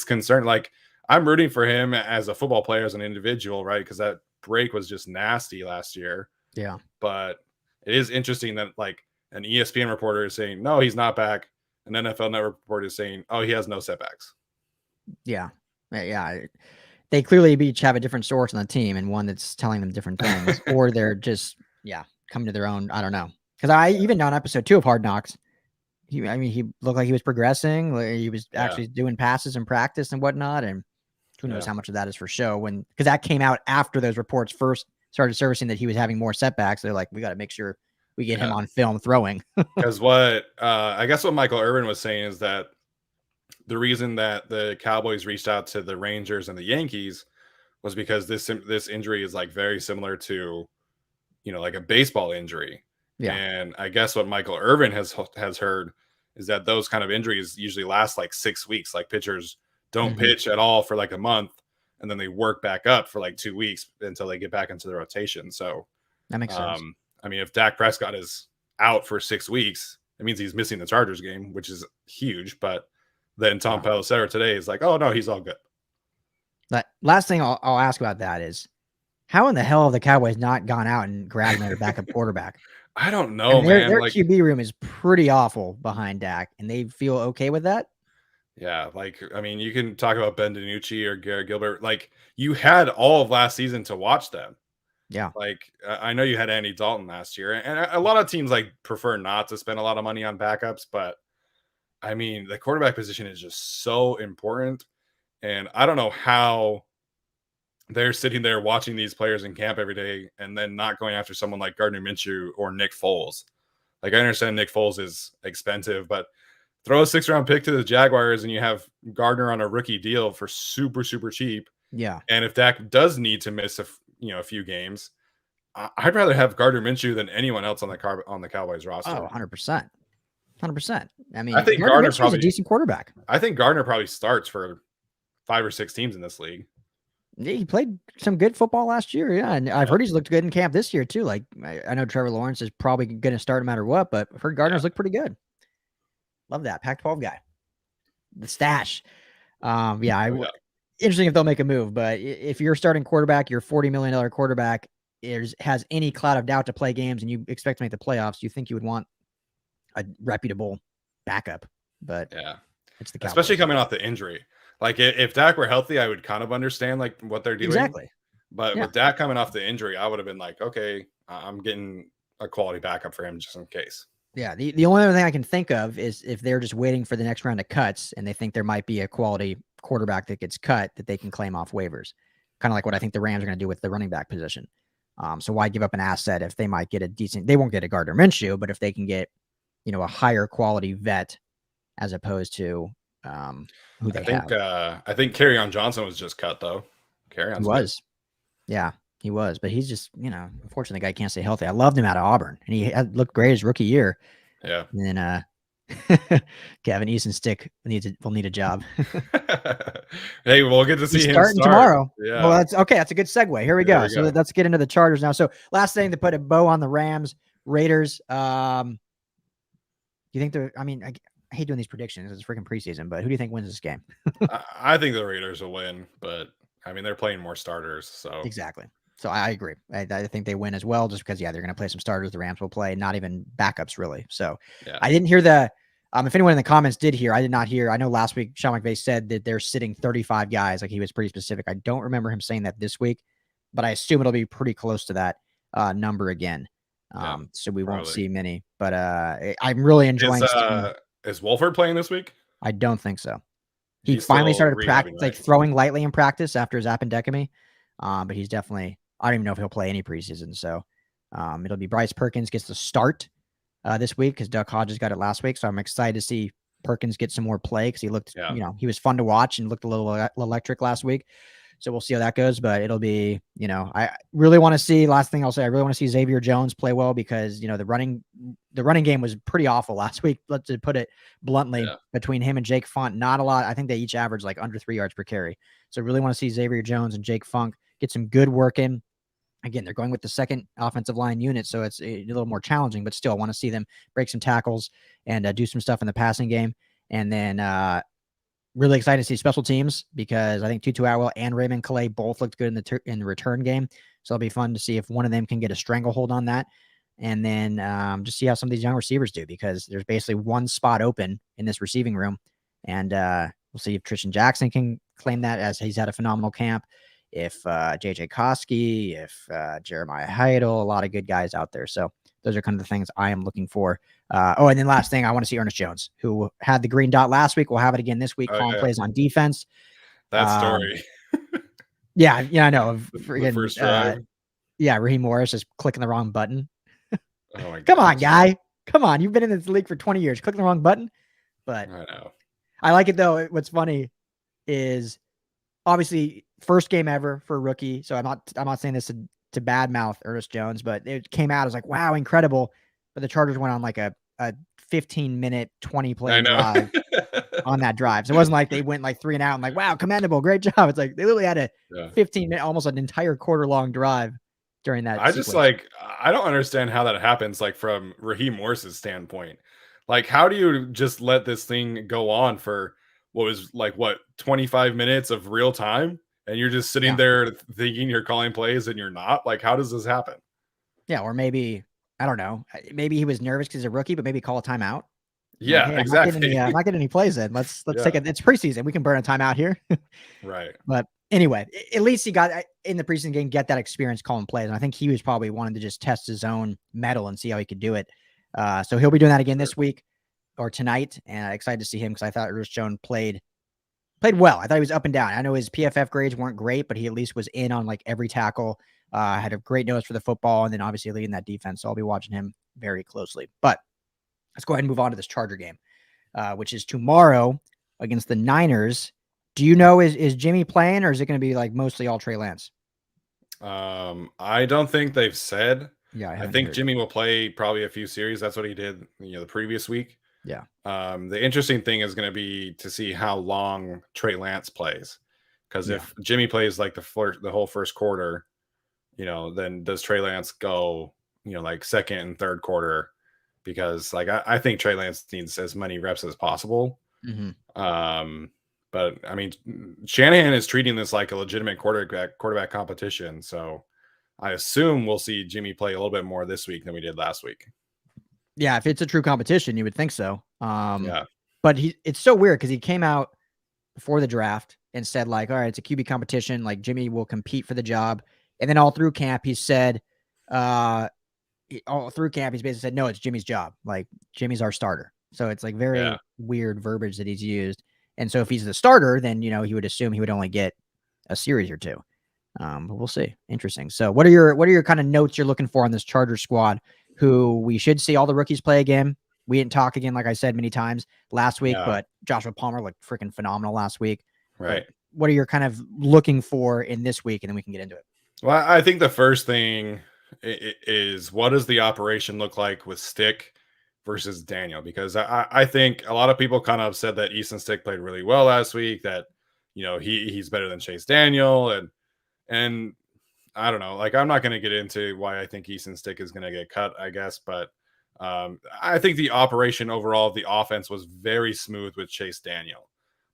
Speaker 2: concerning. Like, I'm rooting for him as a football player, as an individual, right? Because that break was just nasty last year.
Speaker 1: Yeah.
Speaker 2: But it is interesting that like an ESPN reporter is saying, no, he's not back. An NFL Network reporter is saying, oh, he has no setbacks.
Speaker 1: Yeah. Yeah. They clearly each have a different source on the team and one that's telling them different things, or they're just, coming to their own. I don't know. Because I even on episode 2 of Hard Knocks, he looked like he was progressing. He was actually doing passes in practice and whatnot. And who knows how much of that is for show because that came out after those reports first started surfacing that he was having more setbacks. They're like, we got to make sure we get him on film throwing.
Speaker 2: Because I guess what Michael Irvin was saying is that the reason that the Cowboys reached out to the Rangers and the Yankees was because this injury is like very similar to, like a baseball injury. Yeah. And I guess what Michael Irvin has heard is that those kind of injuries usually last like 6 weeks. Like pitchers don't pitch at all for like a month, and then they work back up for like 2 weeks until they get back into the rotation. So
Speaker 1: that makes sense.
Speaker 2: I mean, if Dak Prescott is out for 6 weeks, it means he's missing the Chargers game, which is huge. But then Tom Pelissero today is like, oh no, he's all good.
Speaker 1: That last thing I'll ask about that is, how in the hell have the Cowboys not gone out and grabbed their backup quarterback?
Speaker 2: I don't know,
Speaker 1: man. Their QB room is pretty awful behind Dak, and they feel okay with that.
Speaker 2: Yeah, like, I mean, you can talk about Ben DiNucci or Garrett Gilbert. Like, you had all of last season to watch them.
Speaker 1: Yeah.
Speaker 2: Like, I know you had Andy Dalton last year, and a lot of teams like prefer not to spend a lot of money on backups, but I mean, the quarterback position is just so important, and I don't know how they're sitting there watching these players in camp every day and then not going after someone like Gardner Minshew or Nick Foles. Like, I understand Nick Foles is expensive, but throw a 6th-round pick to the Jaguars and you have Gardner on a rookie deal for super, super cheap.
Speaker 1: Yeah.
Speaker 2: And if Dak does need to miss a few games, I'd rather have Gardner Minshew than anyone else on the Cowboys roster.
Speaker 1: Oh, 100%. 100%. I mean,
Speaker 2: I think
Speaker 1: Gardner
Speaker 2: Gardner
Speaker 1: Minshew is a
Speaker 2: probably
Speaker 1: decent quarterback.
Speaker 2: I think Gardner probably starts for 5 or 6 teams in this league.
Speaker 1: Yeah, he played some good football last year. Yeah. And I've heard he's looked good in camp this year, too. Like, I know Trevor Lawrence is probably going to start no matter what, but I've heard Gardner's looked pretty good. Love that. Pac-12 guy. The stash. Interesting if they'll make a move, but if you're starting quarterback, your $40 million quarterback has any cloud of doubt to play games and you expect to make the playoffs, you think you would want a reputable backup. But
Speaker 2: yeah,
Speaker 1: it's the Cowboys.
Speaker 2: Especially coming off the injury. Like, if Dak were healthy, I would kind of understand like what they're doing.
Speaker 1: Exactly.
Speaker 2: But with Dak coming off the injury, I would have been like, okay, I'm getting a quality backup for him just in case.
Speaker 1: Yeah. The only other thing I can think of is if they're just waiting for the next round of cuts and they think there might be a quality quarterback that gets cut that they can claim off waivers. Kind of like what I think the Rams are going to do with the running back position. So why give up an asset if they might get they won't get a Gardner Minshew, but if they can get, a higher quality vet as opposed to who they have.
Speaker 2: I think Kerryon Johnson was just cut though.
Speaker 1: He was. Yeah, he was, but he's just, unfortunately the guy can't stay healthy. I loved him out of Auburn and he looked great his rookie year.
Speaker 2: Yeah.
Speaker 1: And then Kevin Easton Stick will need a job.
Speaker 2: Hey, we'll get to see him
Speaker 1: starting tomorrow.
Speaker 2: Yeah.
Speaker 1: Well, that's okay. That's a good segue. Here we go. So let's get into the Chargers now. So last thing to put a bow on the Rams, Raiders. You think I hate doing these predictions. It's freaking preseason, but who do you think wins this game?
Speaker 2: I think the Raiders will win, but I mean, they're playing more starters. So
Speaker 1: exactly. So I agree. I think they win as well, just because, they're going to play some starters. The Rams will play, not even backups really. So I didn't hear if anyone in the comments did hear, I did not hear. I know last week Sean McVay said that they're sitting 35 guys. Like, he was pretty specific. I don't remember him saying that this week, but I assume it'll be pretty close to that number again. So we won't see many, but I'm really enjoying.
Speaker 2: Is Wolford playing this week?
Speaker 1: I don't think so. He finally started practice, like throwing lightly in practice after his appendectomy. But he's definitely, I don't even know if he'll play any preseason. So it'll be Bryce Perkins gets the start this week because Duck Hodges got it last week. So I'm excited to see Perkins get some more play because he looked, he was fun to watch and looked a little electric last week. So we'll see how that goes, but it'll be, I really want to see, last thing I'll say, I really want to see Xavier Jones play well because, the running game was pretty awful last week. Let's put it bluntly, between him and Jake Font, not a lot. I think they each averaged like under 3 yards per carry. So really want to see Xavier Jones and Jake Funk get some good work in. Again, they're going with the second offensive line unit, so it's a little more challenging, but still I want to see them break some tackles and do some stuff in the passing game. And then, really excited to see special teams because I think Tutu Atwell and Raymond Calais both looked good in the return game. So it'll be fun to see if one of them can get a stranglehold on that. And then just see how some of these young receivers do because there's basically one spot open in this receiving room. And we'll see if Tristan Jackson can claim that as he's had a phenomenal camp. If JJ Koski, if Jeremiah Heidel, a lot of good guys out there. So those are kind of the things I am looking for. And then last thing, I want to see Ernest Jones, who had the green dot last week. We'll have it again this week. Calling plays on defense.
Speaker 2: That story.
Speaker 1: Yeah, I know.
Speaker 2: The first drive.
Speaker 1: Raheem Morris is clicking the wrong button.
Speaker 2: Oh my
Speaker 1: Come on, guy. Come on. You've been in this league for 20 years. Clicking the wrong button. But
Speaker 2: I know.
Speaker 1: I like it, though. What's funny is obviously first game ever for a rookie. So I'm not saying this to badmouth Ernest Jones, but it came out as like, wow, incredible. But the Chargers went on like a 15-minute, 20-play drive on that drive. So it wasn't like they went like 3 and out and like, wow, commendable, great job. It's like they literally had a 15-minute, almost an entire quarter-long drive during that.
Speaker 2: I don't understand how that happens, like from Raheem Morris's standpoint. Like, how do you just let this thing go on for 25 minutes of real time? And you're just sitting there thinking you're calling plays and you're not? Like, how does this happen?
Speaker 1: Yeah, or maybe, I don't know. Maybe he was nervous because he's a rookie, but maybe call a timeout.
Speaker 2: Yeah,
Speaker 1: Hey,
Speaker 2: exactly.
Speaker 1: I'm not getting any plays in. Let's take it. It's preseason. We can burn a timeout here.
Speaker 2: Right.
Speaker 1: But anyway, at least he got in the preseason game, get that experience calling plays. And I think he was probably wanting to just test his own mettle and see how he could do it. So he'll be doing that again this week or tonight. And I'm excited to see him because I thought Ernest Jones played well. I thought he was up and down. I know his PFF grades weren't great, but he at least was in on like every tackle. Had a great nose for the football, and then obviously leading that defense. So I'll be watching him very closely. But let's go ahead and move on to this Charger game, which is tomorrow against the Niners. Do you know, is Jimmy playing, or is it going to be like mostly all Trey Lance?
Speaker 2: I don't think they've said.
Speaker 1: Yeah,
Speaker 2: I think Jimmy will play probably a few series. That's what he did, the previous week.
Speaker 1: Yeah.
Speaker 2: The interesting thing is going to be to see how long Trey Lance plays, because if Jimmy plays like the whole first quarter, then does Trey Lance go, like second and third quarter? Because like I think Trey Lance needs as many reps as possible.
Speaker 1: Mm-hmm.
Speaker 2: But I mean, Shanahan is treating this like a legitimate quarterback competition. So I assume we'll see Jimmy play a little bit more this week than we did last week.
Speaker 1: Yeah, if it's a true competition, you would think so.
Speaker 2: Yeah.
Speaker 1: But it's so weird because he came out before the draft and said like, all right, it's a QB competition. Like Jimmy will compete for the job. And then all through camp, he said, he's basically said, no, it's Jimmy's job. Like Jimmy's our starter. So it's like very weird verbiage that he's used. And so if he's the starter, then, he would assume he would only get a series or two. But we'll see. Interesting. So what are your kind of notes you're looking for on this Charger squad, who we should see all the rookies play again? We didn't talk again, like I said many times last week, but Joshua Palmer looked freaking phenomenal last week.
Speaker 2: Right.
Speaker 1: But what are you kind of looking for in this week? And then we can get into it.
Speaker 2: Well, I think the first thing is, what does the operation look like with Stick versus Daniel? Because I think a lot of people kind of said that Easton Stick played really well last week, that, he's better than Chase Daniel. And I don't know, like, I'm not going to get into why I think Easton Stick is going to get cut, I guess. But I think the operation overall of the offense was very smooth with Chase Daniel.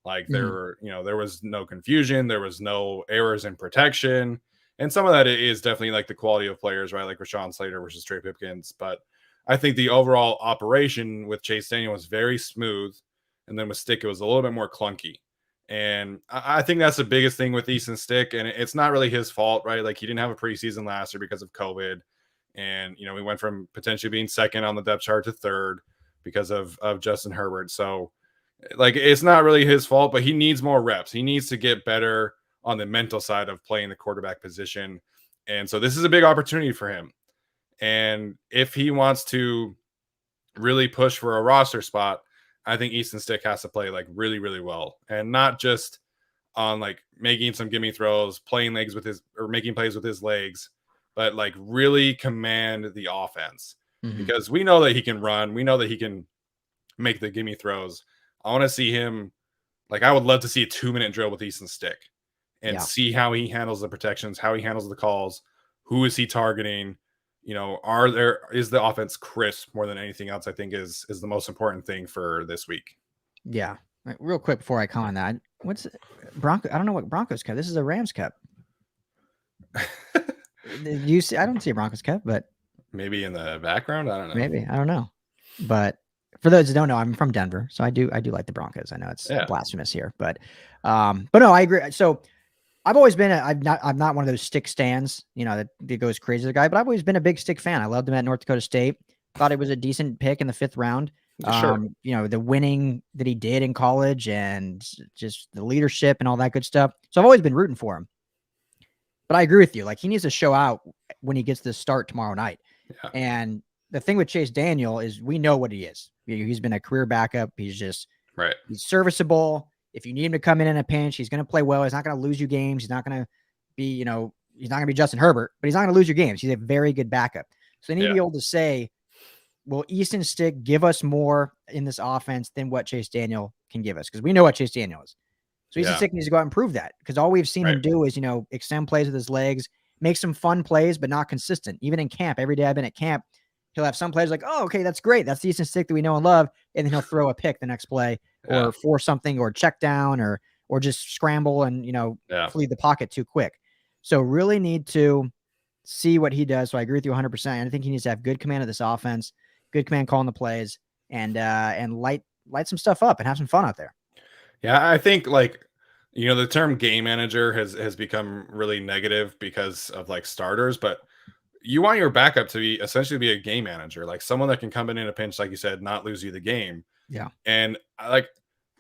Speaker 2: Like there was no confusion. There was no errors in protection. And some of that is definitely like the quality of players, right? Like Rashawn Slater versus Trey Pipkins. But I think the overall operation with Chase Daniel was very smooth. And then with Stick, it was a little bit more clunky. And I think that's the biggest thing with Easton Stick. And it's not really his fault, right? Like he didn't have a preseason last year because of COVID. And, we went from potentially being second on the depth chart to third because of Justin Herbert. So, like, it's not really his fault, but he needs more reps. He needs to get better on the mental side of playing the quarterback position. And so this is a big opportunity for him. And if he wants to really push for a roster spot, I think Easton Stick has to play like really, really well, and not just on like making some gimme throws, making plays with his legs, but like really command the offense. Because we know that he can run. We know that he can make the gimme throws. I want to see him, like, I would love to see a 2-minute drill with Easton Stick and see how he handles the protections, how he handles the calls, who is he targeting, is the offense crisp more than anything else? I think is the most important thing for this week.
Speaker 1: Yeah. Right, real quick before I comment that, what's Bronco? I don't know what Broncos Cup. This is a Rams Cup. You see? I don't see a Broncos Cup, but
Speaker 2: maybe in the background. I don't know.
Speaker 1: Maybe, I don't know. But for those who don't know, I'm from Denver, so I do like the Broncos. I know it's blasphemous here, but no, I agree. So I've always been I'm not one of those Stick stands, that goes crazy the guy, but I've always been a big Stick fan. I loved him at North Dakota State. Thought it was a decent pick in the 5th round.
Speaker 2: Sure.
Speaker 1: The winning that he did in college and just the leadership and all that good stuff. So I've always been rooting for him. But I agree with you. Like, he needs to show out when he gets this start tomorrow night.
Speaker 2: Yeah.
Speaker 1: And the thing with Chase Daniel is we know what he is. He's been a career backup. He's just He's serviceable. If you need him to come in a pinch, he's going to play well. He's not going to lose you games. He's not going to be, he's not going to be Justin Herbert, but he's not going to lose your games. He's a very good backup. So they need to be able to say, will Easton Stick give us more in this offense than what Chase Daniel can give us? Because we know what Chase Daniel is. So Easton Stick needs to go out and prove that, because all we've seen him do is, extend plays with his legs, make some fun plays, but not consistent. Even in camp, every day I've been at camp, he'll have some plays like, oh, okay, that's great. That's the Easton Stick that we know and love. And then he'll throw a pick the next play or force something or check down or just scramble and, flee the pocket too quick. So really need to see what he does. So I agree with you 100%. I think he needs to have good command of this offense, good command calling the plays. and light some stuff up and have some fun out there.
Speaker 2: Yeah, I think the term game manager has become really negative because of like starters, but you want your backup to be essentially be a game manager, like someone that can come in a pinch, like you said, not lose you the game.
Speaker 1: Yeah.
Speaker 2: And like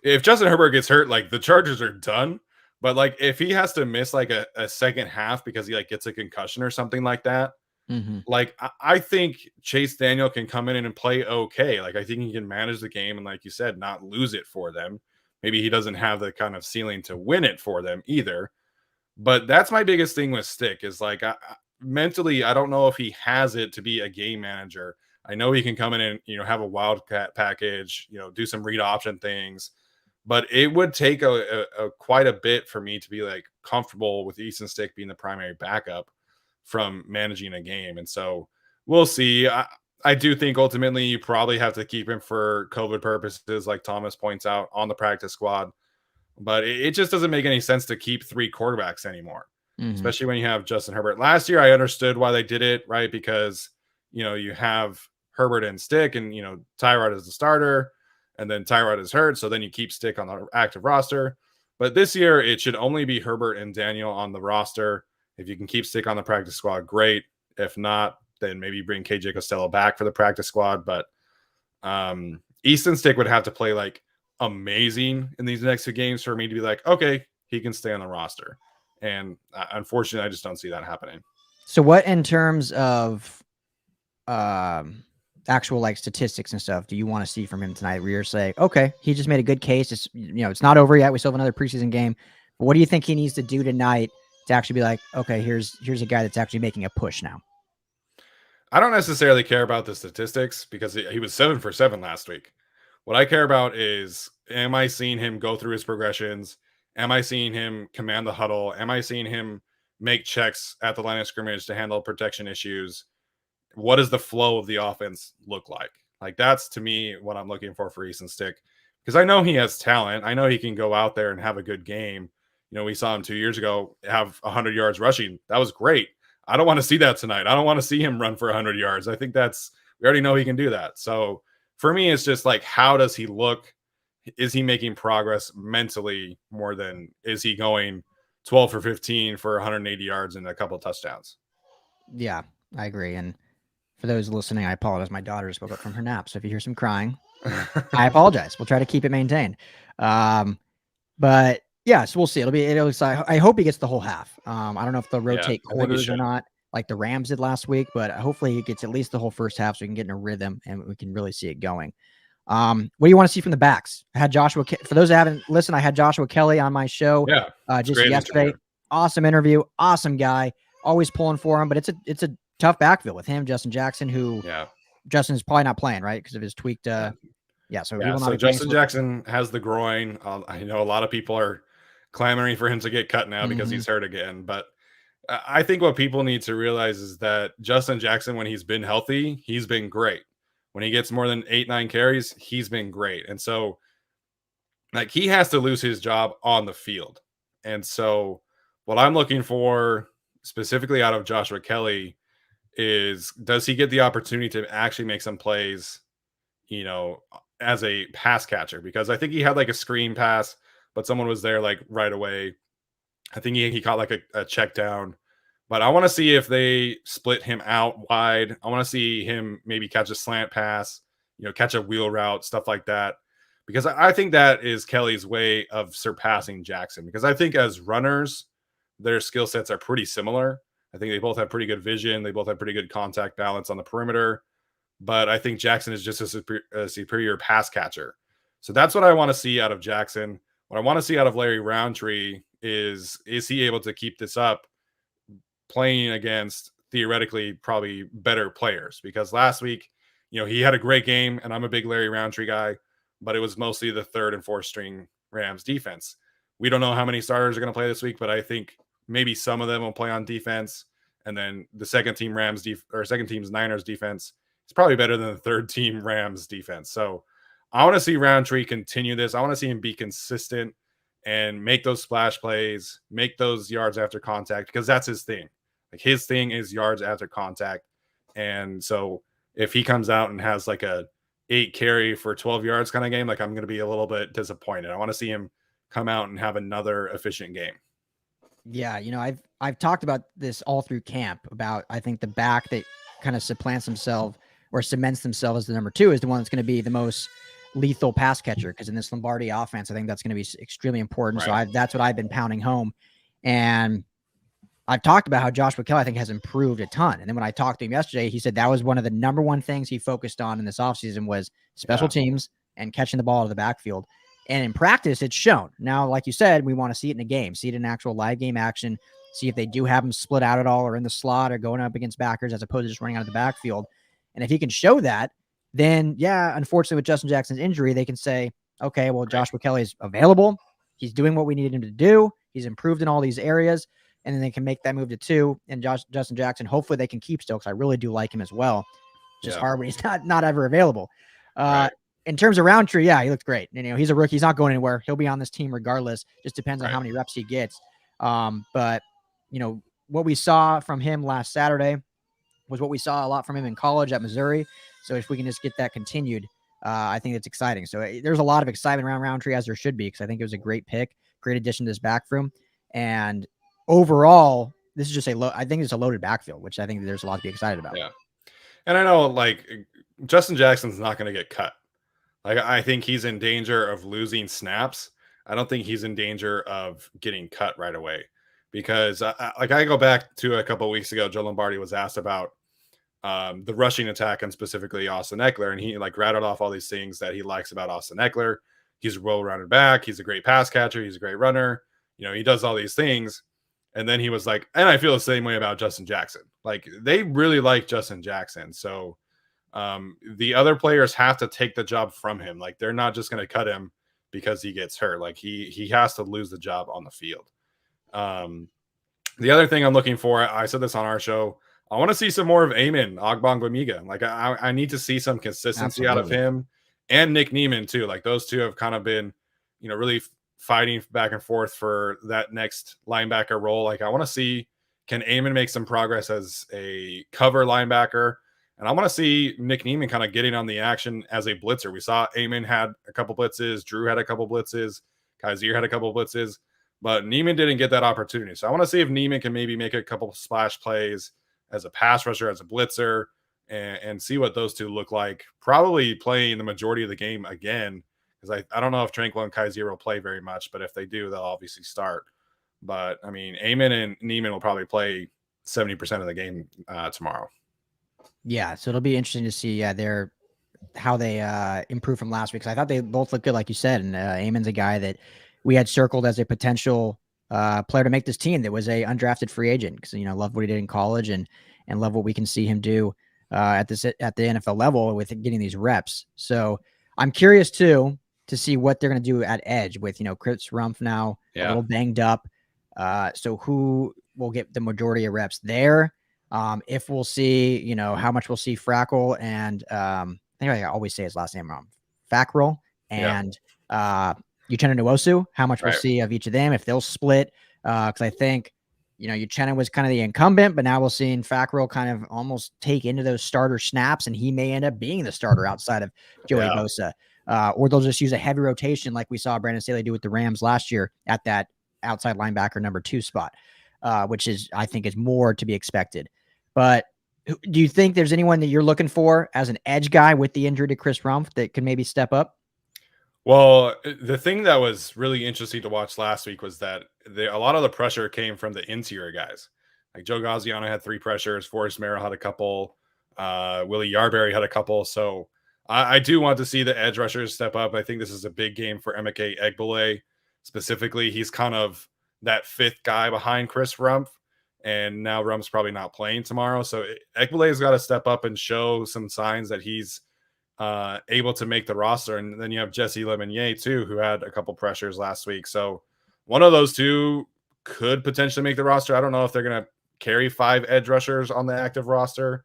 Speaker 2: if Justin Herbert gets hurt, like the Chargers are done. But like if he has to miss like a second half because he like gets a concussion or something like that, like I think Chase Daniel can come in and play okay. Like I think he can manage the game and like you said, not lose it for them. Maybe he doesn't have the kind of ceiling to win it for them either. But that's my biggest thing with Stick is like mentally, I don't know if he has it to be a game manager. I know he can come in and have a wildcat package, do some read option things, but it would take a quite a bit for me to be like comfortable with Easton Stick being the primary backup from managing a game. And so we'll see. I do think ultimately you probably have to keep him for COVID purposes, like Thomas points out, on the practice squad. But it just doesn't make any sense to keep 3 quarterbacks anymore, especially when you have Justin Herbert. Last year, I understood why they did it, right? Because, you have Herbert and Stick and, Tyrod is the starter and then Tyrod is hurt. So then you keep Stick on the active roster. But this year, it should only be Herbert and Daniel on the roster. If you can keep Stick on the practice squad, great. If not, then maybe bring KJ Costello back for the practice squad. But Easton Stick would have to play like amazing in these next 2 games for me to be like, okay, he can stay on the roster. And unfortunately, I just don't see that happening.
Speaker 1: So what in terms of actual like statistics and stuff do you want to see from him tonight where you're saying, okay, he just made a good case. It's, it's not over yet. We still have another preseason game. But what do you think he needs to do tonight to actually be like, okay, here's a guy that's actually making a push now?
Speaker 2: I don't necessarily care about the statistics because he was 7 for 7 last week. What I care about is, am I seeing him go through his progressions? Am I seeing him command the huddle? Am I seeing him make checks at the line of scrimmage to handle protection issues? What does the flow of the offense look like? Like that's to me what I'm looking for Easton Stick, because I know he has talent. I know he can go out there and have a good game. We saw him 2 years ago have 100 yards rushing. That was great. I don't want to see that tonight. I don't want to see him run for 100 yards. I think we already know he can do that. So for me, it's just like, how does he look? Is he making progress mentally more than is he going 12 for 15 for 180 yards and a couple of touchdowns?
Speaker 1: Yeah, I agree. And for those listening, I apologize. My daughter just woke up from her nap. So if you hear some crying, I apologize. We'll try to keep it maintained. But yeah, so we'll see. I hope he gets the whole half. I don't know if they'll rotate quarters or not, like the Rams did last week, but hopefully he gets at least the whole first half so we can get in a rhythm and we can really see it going. What do you want to see from the backs? I had Joshua. For those that haven't listened, I had Joshua Kelly on my show just yesterday. Interview. Awesome interview. Awesome guy. Always pulling for him, but it's a tough backfield with him, Justin Jackson, who Justin is probably not playing, right? Because of his tweaked. So
Speaker 2: Justin Jackson has the groin. I know a lot of people are clamoring for him to get cut now because he's hurt again. But I think what people need to realize is that Justin Jackson, when he's been healthy, he's been great. When he gets more than 8-9 carries, he's been great. And so like he has to lose his job on the field. And so what I'm looking for specifically out of Joshua Kelly is, does he get the opportunity to actually make some plays, as a pass catcher? Because I think he had like a screen pass, but someone was there like right away. I think he caught like a check down, but I want to see if they split him out wide. I want to see him maybe catch a slant pass, catch a wheel route, stuff like that. Because I think that is Kelly's way of surpassing Jackson. Because I think as runners, their skill sets are pretty similar. I think they both have pretty good vision. They both have pretty good contact balance on the perimeter. But I think Jackson is just a superior pass catcher. So that's what I want to see out of Jackson. What I want to see out of Larry Roundtree is he able to keep this up playing against theoretically probably better players? Because last week, he had a great game, and I'm a big Larry Roundtree guy, but it was mostly the 3rd and 4th string Rams defense. We don't know how many starters are going to play this week, but I think maybe some of them will play on defense. And then the second team's Niners defense is probably better than the 3rd team Rams defense. So I want to see Roundtree continue this. I want to see him be consistent and make those splash plays, make those yards after contact, because that's his thing. Like his thing is yards after contact. And so if he comes out and has like a 8 carry for 12 yards kind of game, like I'm going to be a little bit disappointed. I want to see him come out and have another efficient game.
Speaker 1: Yeah, I've talked about this all through camp about I think the back that kind of supplants himself or cements themselves as the number 2 is the one that's going to be the most lethal pass catcher, because in this Lombardi offense, I think that's going to be extremely important.
Speaker 2: Right.
Speaker 1: So that's what I've been pounding home. And I've talked about how Joshua Kelly, I think, has improved a ton. And then when I talked to him yesterday, he said that was one of the number 1 things he focused on in this offseason was special teams and catching the ball out of the backfield. And in practice, it's shown. Now, like you said, we want to see it in a game, see it in actual live game action, see if they do have them split out at all or in the slot or going up against backers as opposed to just running out of the backfield. And if he can show that, then, yeah, unfortunately, with Justin Jackson's injury, they can say, okay, well, Joshua Kelly is available. He's doing what we needed him to do. He's improved in all these areas. And then they can make that move to 2. And Justin Jackson, hopefully they can keep still, because I really do like him as well. It's just hard when he's not ever available. In terms of Roundtree, yeah, he looked great. He's a rookie. He's not going anywhere. He'll be on this team regardless. Just depends on how many reps he gets. But, what we saw from him last Saturday was what we saw a lot from him in college at Missouri. So if we can just get that continued, I think it's exciting. So there's a lot of excitement around Roundtree, as there should be, because I think it was a great pick, great addition to this back room. And overall, this is just I think it's a loaded backfield, which I think there's a lot to be excited about.
Speaker 2: Yeah. And I know, like, Justin Jackson's not going to get cut. Like, I think he's in danger of losing snaps. I don't think he's in danger of getting cut right away, because I go back to a couple of weeks ago, Joe Lombardi was asked about the rushing attack and specifically Austin Eckler. And he rattled off all these things that he likes about Austin Eckler. He's a well-rounded back. He's a great pass catcher. He's a great runner. He does all these things. And then he was like, and I feel the same way about Justin Jackson. Like, they really like Justin Jackson. So the other players have to take the job from him. Like, they're not just going to cut him because he gets hurt. Like, he has to lose the job on the field. The other thing I'm looking for, I said this on our show, I want to see some more of Amen Ogbongbemiga. Like, I need to see some consistency out of him, and Nick Niemann too. Like, those two have kind of been, really fighting back and forth for that next linebacker role. Like, I want to see, can Amen make some progress as a cover linebacker? And I want to see Nick Niemann kind of getting on the action as a blitzer. We saw Amen had a couple blitzes. Drew had a couple blitzes. Kaiser had a couple blitzes. But Niemann didn't get that opportunity. So I want to see if Niemann can maybe make a couple splash plays as a pass rusher, as a blitzer, and see what those two look like. Probably playing the majority of the game again, because I don't know if Tranquil and Kaiser will play very much, but if they do, they'll obviously start. But, I mean, Amen and Niemann will probably play 70% of the game tomorrow.
Speaker 1: Yeah, so it'll be interesting to see how they improve from last week. Because I thought they both looked good, like you said. And Amen's a guy that we had circled as a potential player to make this team that was a undrafted free agent, because love what he did in college and love what we can see him do at the NFL level with getting these reps. So I'm curious too to see what they're going to do at edge with Chris Rumpf now a little banged up. So who will get the majority of reps there? If we'll see, how much we'll see Frackle and I think I always say his last name wrong, Fackrell and Uchenna Nwosu, how much we'll see of each of them, if they'll split. Because I think, Uchenna was kind of the incumbent, but now we'll see Fackrell kind of almost take into those starter snaps, and he may end up being the starter outside of Joey Bosa. Or they'll just use a heavy rotation like we saw Brandon Staley do with the Rams last year at that outside linebacker number 2 spot, which I think is more to be expected. But do you think there's anyone that you're looking for as an edge guy with the injury to Chris Rumpf that could maybe step up?
Speaker 2: Well, the thing that was really interesting to watch last week was that a lot of the pressure came from the interior guys. Like Joe Gaziano had 3 pressures, Forrest Merrill had a couple, Willie Yarberry had a couple. So I do want to see the edge rushers step up. I think this is a big game for Emeka Egbule. Specifically, he's kind of that 5th guy behind Chris Rumpf. And now Rump's probably not playing tomorrow. So Egbule's got to step up and show some signs that he's able to make the roster. And then you have Jesse Lemonnier too, who had a couple pressures last week. So one of those two could potentially make the roster. I don't know if they're going to carry 5 edge rushers on the active roster,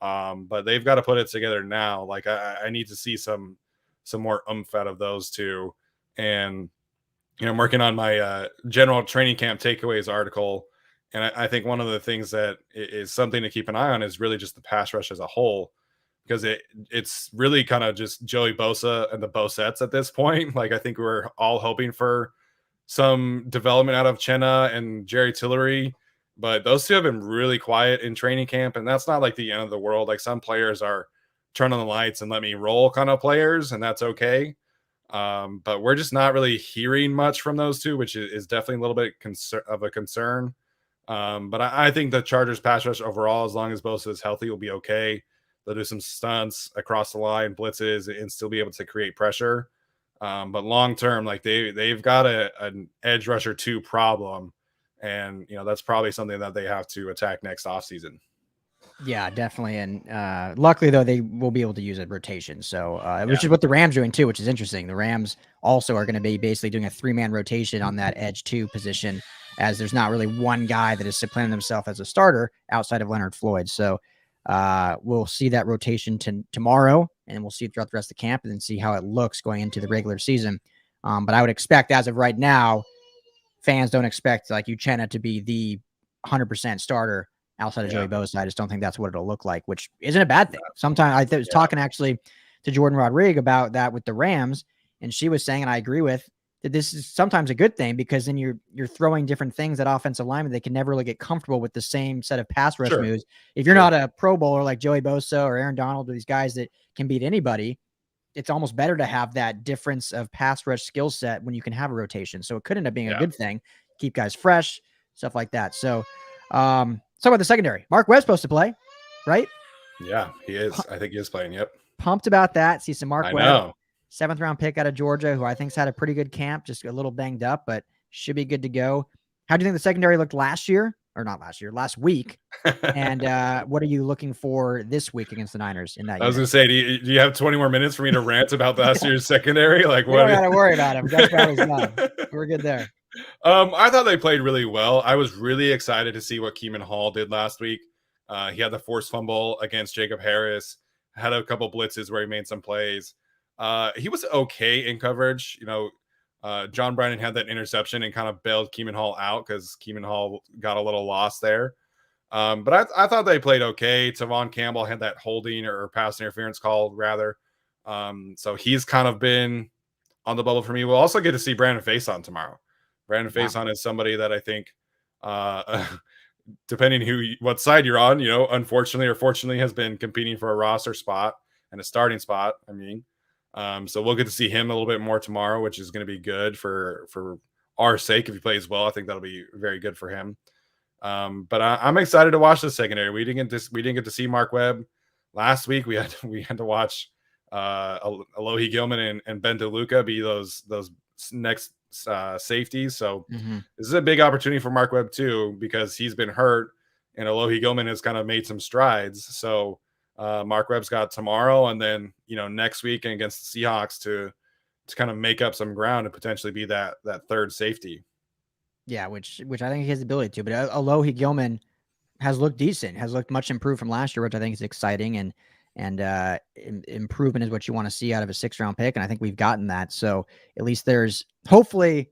Speaker 2: but they've got to put it together now. Like I need to see some more oomph out of those two. And, I'm working on my general training camp takeaways article. And I think one of the things that is something to keep an eye on is really just the pass rush as a whole, because it's really kind of just Joey Bosa and the Bosettes at this point. Like, I think we're all hoping for some development out of Chenna and Jerry Tillery, but those two have been really quiet in training camp, and that's not like the end of the world. Like, some players are turn on the lights and let me roll kind of players, and that's okay. But we're just not really hearing much from those two, which is definitely a little bit of a concern. But I think the Chargers pass rush overall, as long as Bosa is healthy, will be okay. They'll do some stunts across the line, blitzes, and still be able to create pressure. But long term, like they've got an edge rusher 2 problem, and that's probably something that they have to attack next offseason.
Speaker 1: Yeah, definitely. And luckily, though, they will be able to use a rotation. So, which is what the Rams are doing too, which is interesting. The Rams also are going to be basically doing a 3-man rotation on that edge 2 position, as there's not really one guy that is supplanting himself as a starter outside of Leonard Floyd. So, we'll see that rotation tomorrow, and we'll see it throughout the rest of the camp, and then see how it looks going into the regular season. But I would expect, as of right now, fans don't expect like Uchenna to be the 100% starter outside of Joey Bosa. I just don't think that's what it'll look like, which isn't a bad thing. Sometimes I was talking actually to Jordan Rodriguez about that with the Rams, and she was saying, and I agree with, that this is sometimes a good thing, because then you're throwing different things at offensive linemen. They can never really get comfortable with the same set of pass rush moves. If you're not a Pro Bowler like Joey Bosa or Aaron Donald or these guys that can beat anybody, it's almost better to have that difference of pass rush skill set when you can have a rotation. So it could end up being a good thing, keep guys fresh, stuff like that. So, so about the secondary, Mark Webb's supposed to play, right?
Speaker 2: Yeah, he is. I think he is playing. Yep.
Speaker 1: Pumped about that. See some Mark Webb,
Speaker 2: know.
Speaker 1: 7th round pick out of Georgia, who I think's had a pretty good camp, just a little banged up, but should be good to go. How do you think the secondary looked last week? And what are you looking for this week against the Niners in that?
Speaker 2: I was going to say, do you have 20 more minutes for me to rant about last year's secondary? Like,
Speaker 1: we don't got to worry about him. Gus Bradley's done. We're good there.
Speaker 2: I thought they played really well. I was really excited to see what Keeman Hall did last week. He had the forced fumble against Jacob Harris, had a couple blitzes where he made some plays. He was okay in coverage. John Brennan had that interception and kind of bailed Keeman Hall out because Keeman Hall got a little lost there. But I thought they played okay. Tavon Campbell had that holding or pass interference call, rather. So he's kind of been on the bubble for me. We'll also get to see Brandon Faison tomorrow. Brandon Faison is somebody that I think, depending what side you're on, unfortunately or fortunately, has been competing for a roster spot and a starting spot. So we'll get to see him a little bit more tomorrow, which is going to be good for our sake. If he plays well, I think that'll be very good for him. But I'm excited to watch the secondary. We didn't get to see Mark Webb last week. We had to watch Alohi Gilman and Ben DeLuca be those next safeties. So this is a big opportunity for Mark Webb too, because he's been hurt and Alohi Gilman has kind of made some strides. So Mark Webb's got tomorrow and then next week against the Seahawks to kind of make up some ground and potentially be that third safety.
Speaker 1: Yeah, which I think he has the ability to. But Alohi Gilman has looked decent, has looked much improved from last year, which I think is exciting. And improvement is what you want to see out of a 6th-round pick, and I think we've gotten that. So at least there's hopefully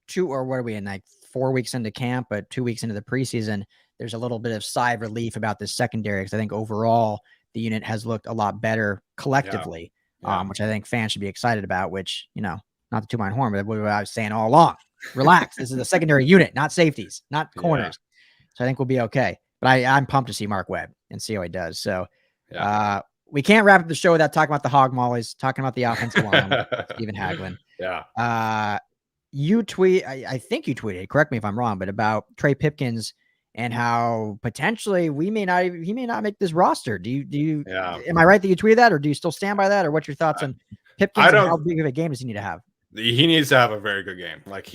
Speaker 1: 4 weeks into camp, but 2 weeks into the preseason, there's a little bit of sigh of relief about this secondary, because I think overall the unit has looked a lot better collectively, which I think fans should be excited about, which, not to toot my horn, but what I was saying all along. Relax. This is a secondary unit, not safeties, not corners. So I think we'll be okay. But I'm pumped to see Mark Webb and see how he does. So we can't wrap up the show without talking about the hog mollies, talking about the offensive line, Stephen Haglund. You I think you tweeted, correct me if I'm wrong, but about Trey Pipkins and how potentially he may not make this roster. Do you am I right that you tweeted that, or do you still stand by that, or what's your thoughts on Pipkins and how big of a game does he need to have?
Speaker 2: He needs to have a very good game. Like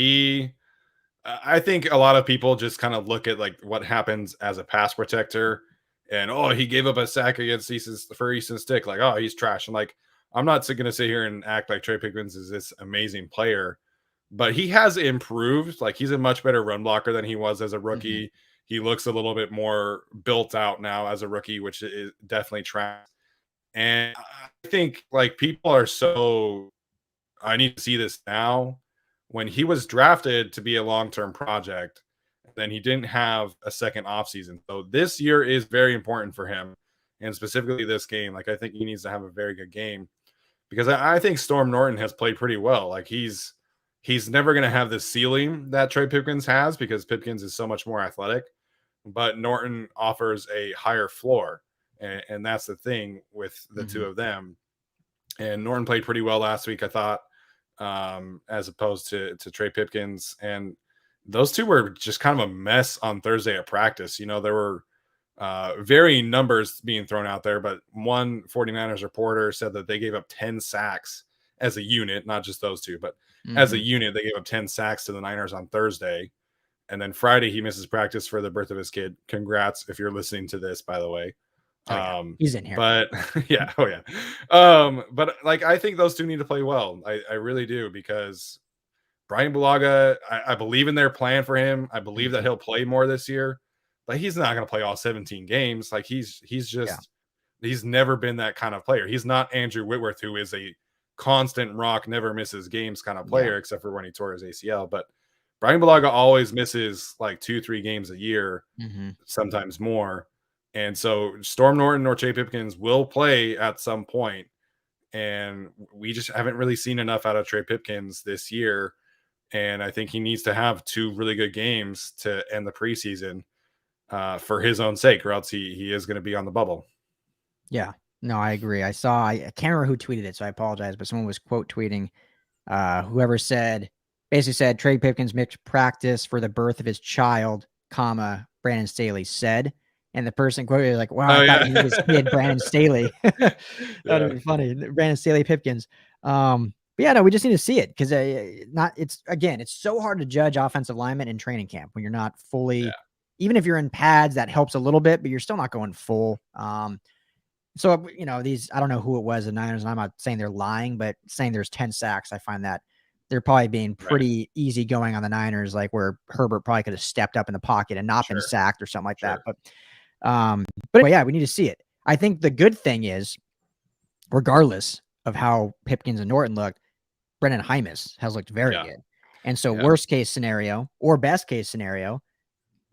Speaker 2: I think a lot of people just kind of look at like what happens as a pass protector and, he gave up a sack against Easton Stick. Like, he's trash. And like, I'm not going to sit here and act like Trey Pipkins is this amazing player, but he has improved. Like, he's a much better run blocker than he was as a rookie. He looks a little bit more built out now as a rookie, which is definitely trash. And I think like people are I need to see this now. When he was drafted to be a long-term project, then he didn't have a second offseason. So this year is very important for him. and specifically this game. Like, I think he needs to have a very good game because I think Storm Norton has played pretty well. Like, he's never going to have the ceiling that Trey Pipkins has because Pipkins is so much more athletic, but Norton offers a higher floor. And that's the thing with the two of them. And Norton played pretty well last week, I thought, as opposed to Trey Pipkins. And those two were just kind of a mess on Thursday at practice. You know, there were varying numbers being thrown out there, but one 49ers reporter said that they gave up 10 sacks as a unit, not just those two, but as a unit, they gave up 10 sacks to the Niners on Thursday. And then Friday, he misses practice for the birth of his kid. Congrats if you're listening to this, by the way.
Speaker 1: Oh, yeah. He's in here.
Speaker 2: But yeah, but like, I think those two need to play well. I really do, because Brian Bulaga, I believe in their plan for him. I believe that he'll play more this year, but he's not going to play all 17 games. Like, he's just he's never been that kind of player. He's not Andrew Whitworth, who is a constant rock, never misses games kind of player, except for when he tore his ACL. But Brian Bulaga always misses like 2-3 games a year, sometimes more. And so Storm Norton or Trey Pipkins will play at some point, and we just haven't really seen enough out of Trey Pipkins this year. And I think he needs to have 2 really good games to end the preseason for his own sake, or else he is going to be on the bubble.
Speaker 1: Yeah, no, I agree. I can't remember who tweeted it, so I apologize, but someone was quote tweeting whoever basically said Trey Pipkins missed practice for the birth of his child, comma, Brandon Staley said. And the person quoted like, wow, I thought you knew this kid, Brandon Staley. That would be funny. Brandon Staley Pipkins. But yeah, no, we just need to see it, because it's so hard to judge offensive linemen in training camp when you're not fully, even if you're in pads, that helps a little bit, but you're still not going full. So, you know, I don't know who it was, the Niners, and I'm not saying they're lying, but saying there's 10 sacks, I find that they're probably being pretty easy going on the Niners, like where Herbert probably could have stepped up in the pocket and not been sacked or something like that. But anyway, yeah, we need to see it. I think the good thing is, regardless of how Pipkins and Norton look, Brendan Heimis has looked very good. And so worst case scenario or best case scenario,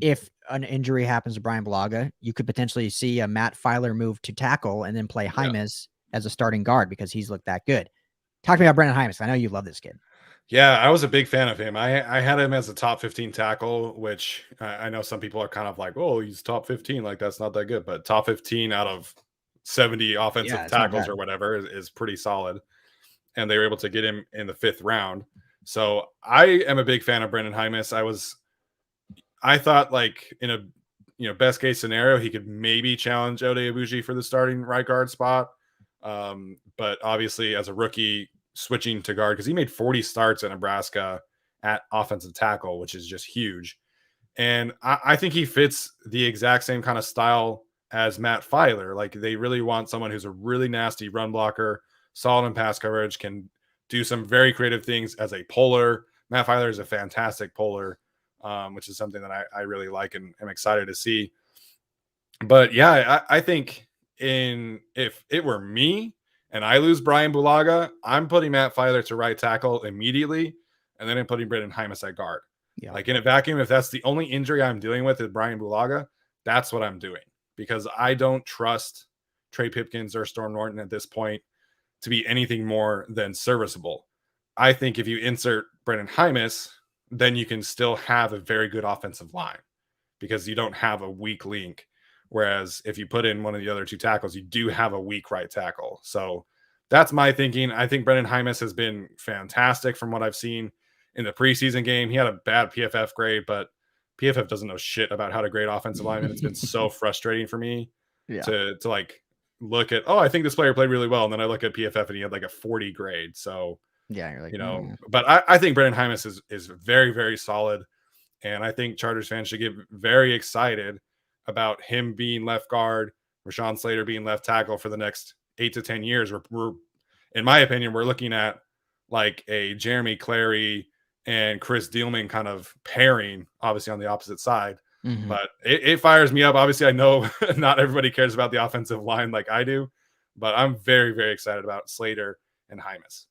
Speaker 1: if an injury happens to Brian Bulaga, you could potentially see a Matt Filer move to tackle and then play Heimis as a starting guard because he's looked that good. Talk to me about Brendan Heimis. I know you love this kid.
Speaker 2: Yeah, I was a big fan of him. I had him as a top 15 tackle, which I know some people are kind of like, oh, he's top 15. Like, that's not that good. But top 15 out of 70 offensive tackles or whatever is pretty solid. And they were able to get him in the 5th round. So I am a big fan of Brendan Heimis. I thought, like, in a best case scenario, he could maybe challenge Ode Abuji for the starting right guard spot. But obviously, as a rookie, switching to guard, because he made 40 starts in Nebraska at offensive tackle, which is just huge. And I think he fits the exact same kind of style as Matt Filer. Like, they really want someone who's a really nasty run blocker, solid in pass coverage, can do some very creative things as a puller. Matt Filer is a fantastic puller, which is something that I really like and am excited to see. But yeah, I think if it were me, and I lose Brian Bulaga, I'm putting Matt Filer to right tackle immediately, and then I'm putting Brendan Heimis at guard. Yeah. Like, in a vacuum, if that's the only injury I'm dealing with is Brian Bulaga, that's what I'm doing, because I don't trust Trey Pipkins or Storm Norton at this point to be anything more than serviceable. I think if you insert Brendan Heimis, then you can still have a very good offensive line because you don't have a weak link. Whereas if you put in one of the other 2 tackles, you do have a weak right tackle. So that's my thinking. I think Brendan Heimis has been fantastic from what I've seen in the preseason game. He had a bad PFF grade, but PFF doesn't know shit about how to grade offensive linemen. It's been so frustrating for me to like look at, I think this player played really well. And then I look at PFF and he had like a 40 grade. So,
Speaker 1: you're like,
Speaker 2: but I think Brendan Heimis is very, very solid. And I think Chargers fans should get very excited about him being left guard, Rashawn Slater being left tackle for the next 8 to 10 years. We're in my opinion, we're looking at like a Jeremy Clary and Chris Dielman kind of pairing, obviously on the opposite side. But it fires me up. Obviously, I know not everybody cares about the offensive line like I do, but I'm very, very excited about Slater and Heimis.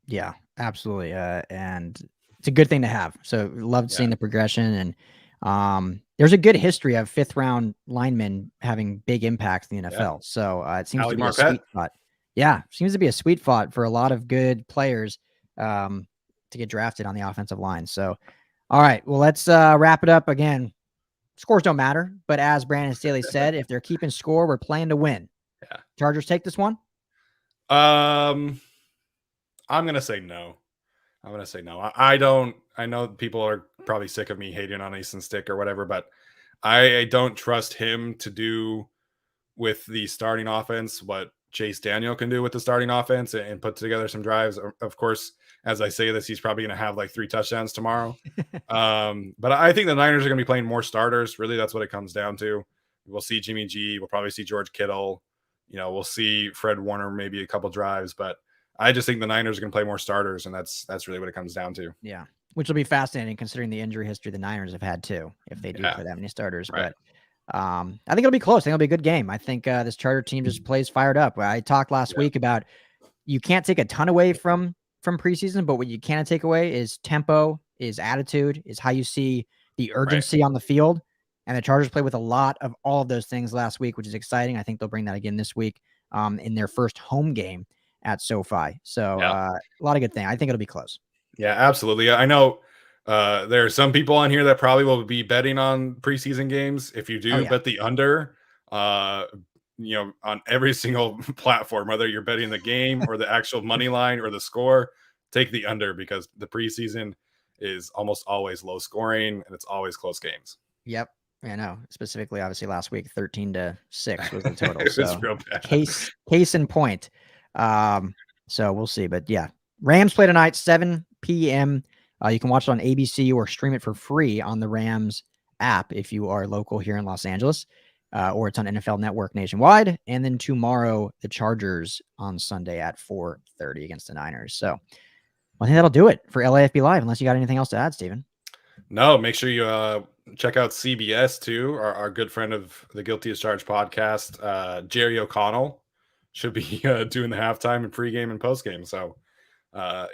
Speaker 1: Yeah, absolutely. And it's a good thing to have. So loved seeing the progression. And there's a good history of 5th round linemen having big impacts in the NFL.
Speaker 2: Yeah.
Speaker 1: So it seems
Speaker 2: Ali
Speaker 1: to be a
Speaker 2: Marpet.
Speaker 1: sweet spot. Yeah, seems to be a sweet spot for a lot of good players to get drafted on the offensive line. So, all right, well, let's wrap it up again. Scores don't matter, but as Brandon Staley said, if they're keeping score, we're playing to win.
Speaker 2: Yeah.
Speaker 1: Chargers take this one?
Speaker 2: I'm gonna say no. I know people are probably sick of me hating on Easton Stick or whatever, but I don't trust him to do with the starting offense what Chase Daniel can do with the starting offense and put together some drives. Of course, as I say this, he's probably going to have like 3 touchdowns tomorrow. But I think the Niners are going to be playing more starters. Really, that's what it comes down to. We'll see Jimmy G. We'll probably see George Kittle. We'll see Fred Warner maybe a couple drives, but I just think the Niners are going to play more starters, and that's really what it comes down to.
Speaker 1: Yeah, which will be fascinating considering the injury history the Niners have had too, if they do play that many starters.
Speaker 2: Right.
Speaker 1: But I think it'll be close. I think it'll be a good game. I think this Charger team just plays fired up. I talked last week about you can't take a ton away from preseason, but what you can take away is tempo, is attitude, is how you see the urgency on the field. And the Chargers played with a lot of all of those things last week, which is exciting. I think they'll bring that again this week in their first home game at SoFi. So a lot of good things. I think it'll be close.
Speaker 2: Yeah, absolutely. I know there are some people on here that probably will be betting on preseason games. If you do bet the under, on every single platform, whether you're betting the game or the actual money line or the score, take the under because the preseason is almost always low scoring and it's always close games.
Speaker 1: Yep. I know. Specifically, obviously, last week, 13-6 was the total.
Speaker 2: It was real bad.
Speaker 1: Case in point. So we'll see. But yeah, Rams play tonight, 7 p.m. You can watch it on ABC or stream it for free on the Rams app if you are local here in Los Angeles, or it's on NFL Network nationwide. And then tomorrow, the Chargers on Sunday at 4:30 against the Niners. So I think that'll do it for LAFB Live, unless you got anything else to add, Steven.
Speaker 2: No, make sure you check out CBS too. Our good friend of the Guilty as Charged podcast, Jerry O'Connell, should be doing the halftime and pregame and postgame. So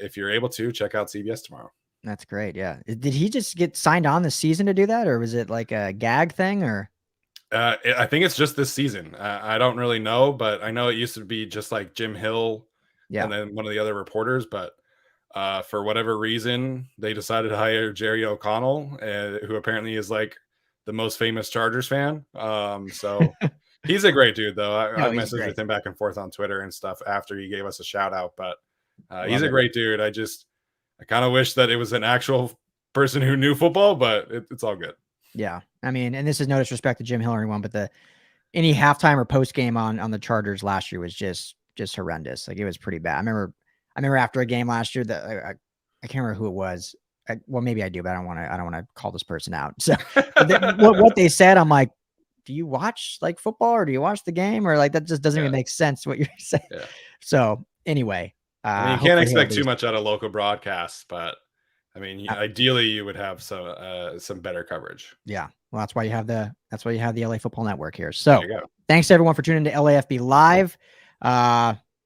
Speaker 2: if you're able to, check out CBS tomorrow.
Speaker 1: That's great. Yeah. Did he just get signed on this season to do that, or was it like a gag thing? Or
Speaker 2: I think it's just this season. I don't really know, but I know it used to be just like Jim Hill and then one of the other reporters. But for whatever reason, they decided to hire Jerry O'Connell, who apparently is like the most famous Chargers fan. So he's a great dude, though. I messaged with him back and forth on Twitter and stuff after he gave us a shout out. But he's a great dude. I kind of wish that it was an actual person who knew football, but it's all good.
Speaker 1: Yeah. I mean, and this is no disrespect to Jim Hill or anyone, but any halftime or post game on the Chargers last year was just horrendous. Like, it was pretty bad. I remember after a game last year that I can't remember who it was. Well, maybe I do, but I don't want to call this person out. So what they said, I'm like, do you watch like football or do you watch the game? Or like, that just doesn't even make sense what you're saying.
Speaker 2: Yeah.
Speaker 1: So anyway,
Speaker 2: you can't expect too much out of local broadcasts, but I mean, ideally you would have some better coverage.
Speaker 1: Yeah. Well, that's why you have the LA Football Network here. So thanks to everyone for tuning into LAFB Live.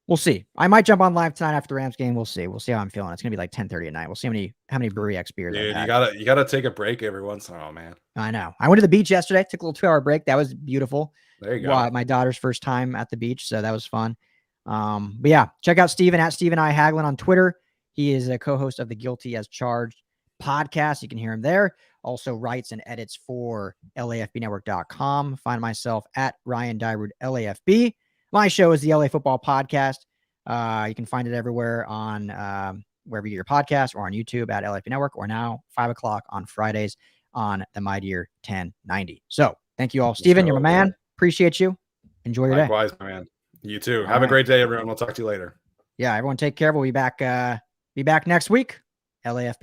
Speaker 1: We'll see. I might jump on live tonight after the Rams game. We'll see. We'll see how I'm feeling. It's gonna be like 10:30 at night. We'll see how many Brewery X beers.
Speaker 2: Dude, you gotta take a break every once in a while, man.
Speaker 1: I know. I went to the beach yesterday. Took a little 2-hour break. That was beautiful.
Speaker 2: There you go.
Speaker 1: My daughter's first time at the beach, so that was fun. But yeah, check out Steven at Steven I. Haglund on Twitter. He is a co-host of the Guilty as Charged podcast. You can hear him there. Also writes and edits for LAFBnetwork.com. Find myself at Ryan Dyrud LAFB. My show is the LA Football Podcast. You can find it everywhere on wherever you get your podcast, or on YouTube at LAFB Network, or now 5:00 on Fridays on the My Dear 1090. So thank you all. Steven, you're my man. Appreciate you. Enjoy your day.
Speaker 2: Likewise, my man. You too. Have a great day, everyone. We'll talk to you later.
Speaker 1: Yeah, everyone take care. We'll be back next week. LAFB Live.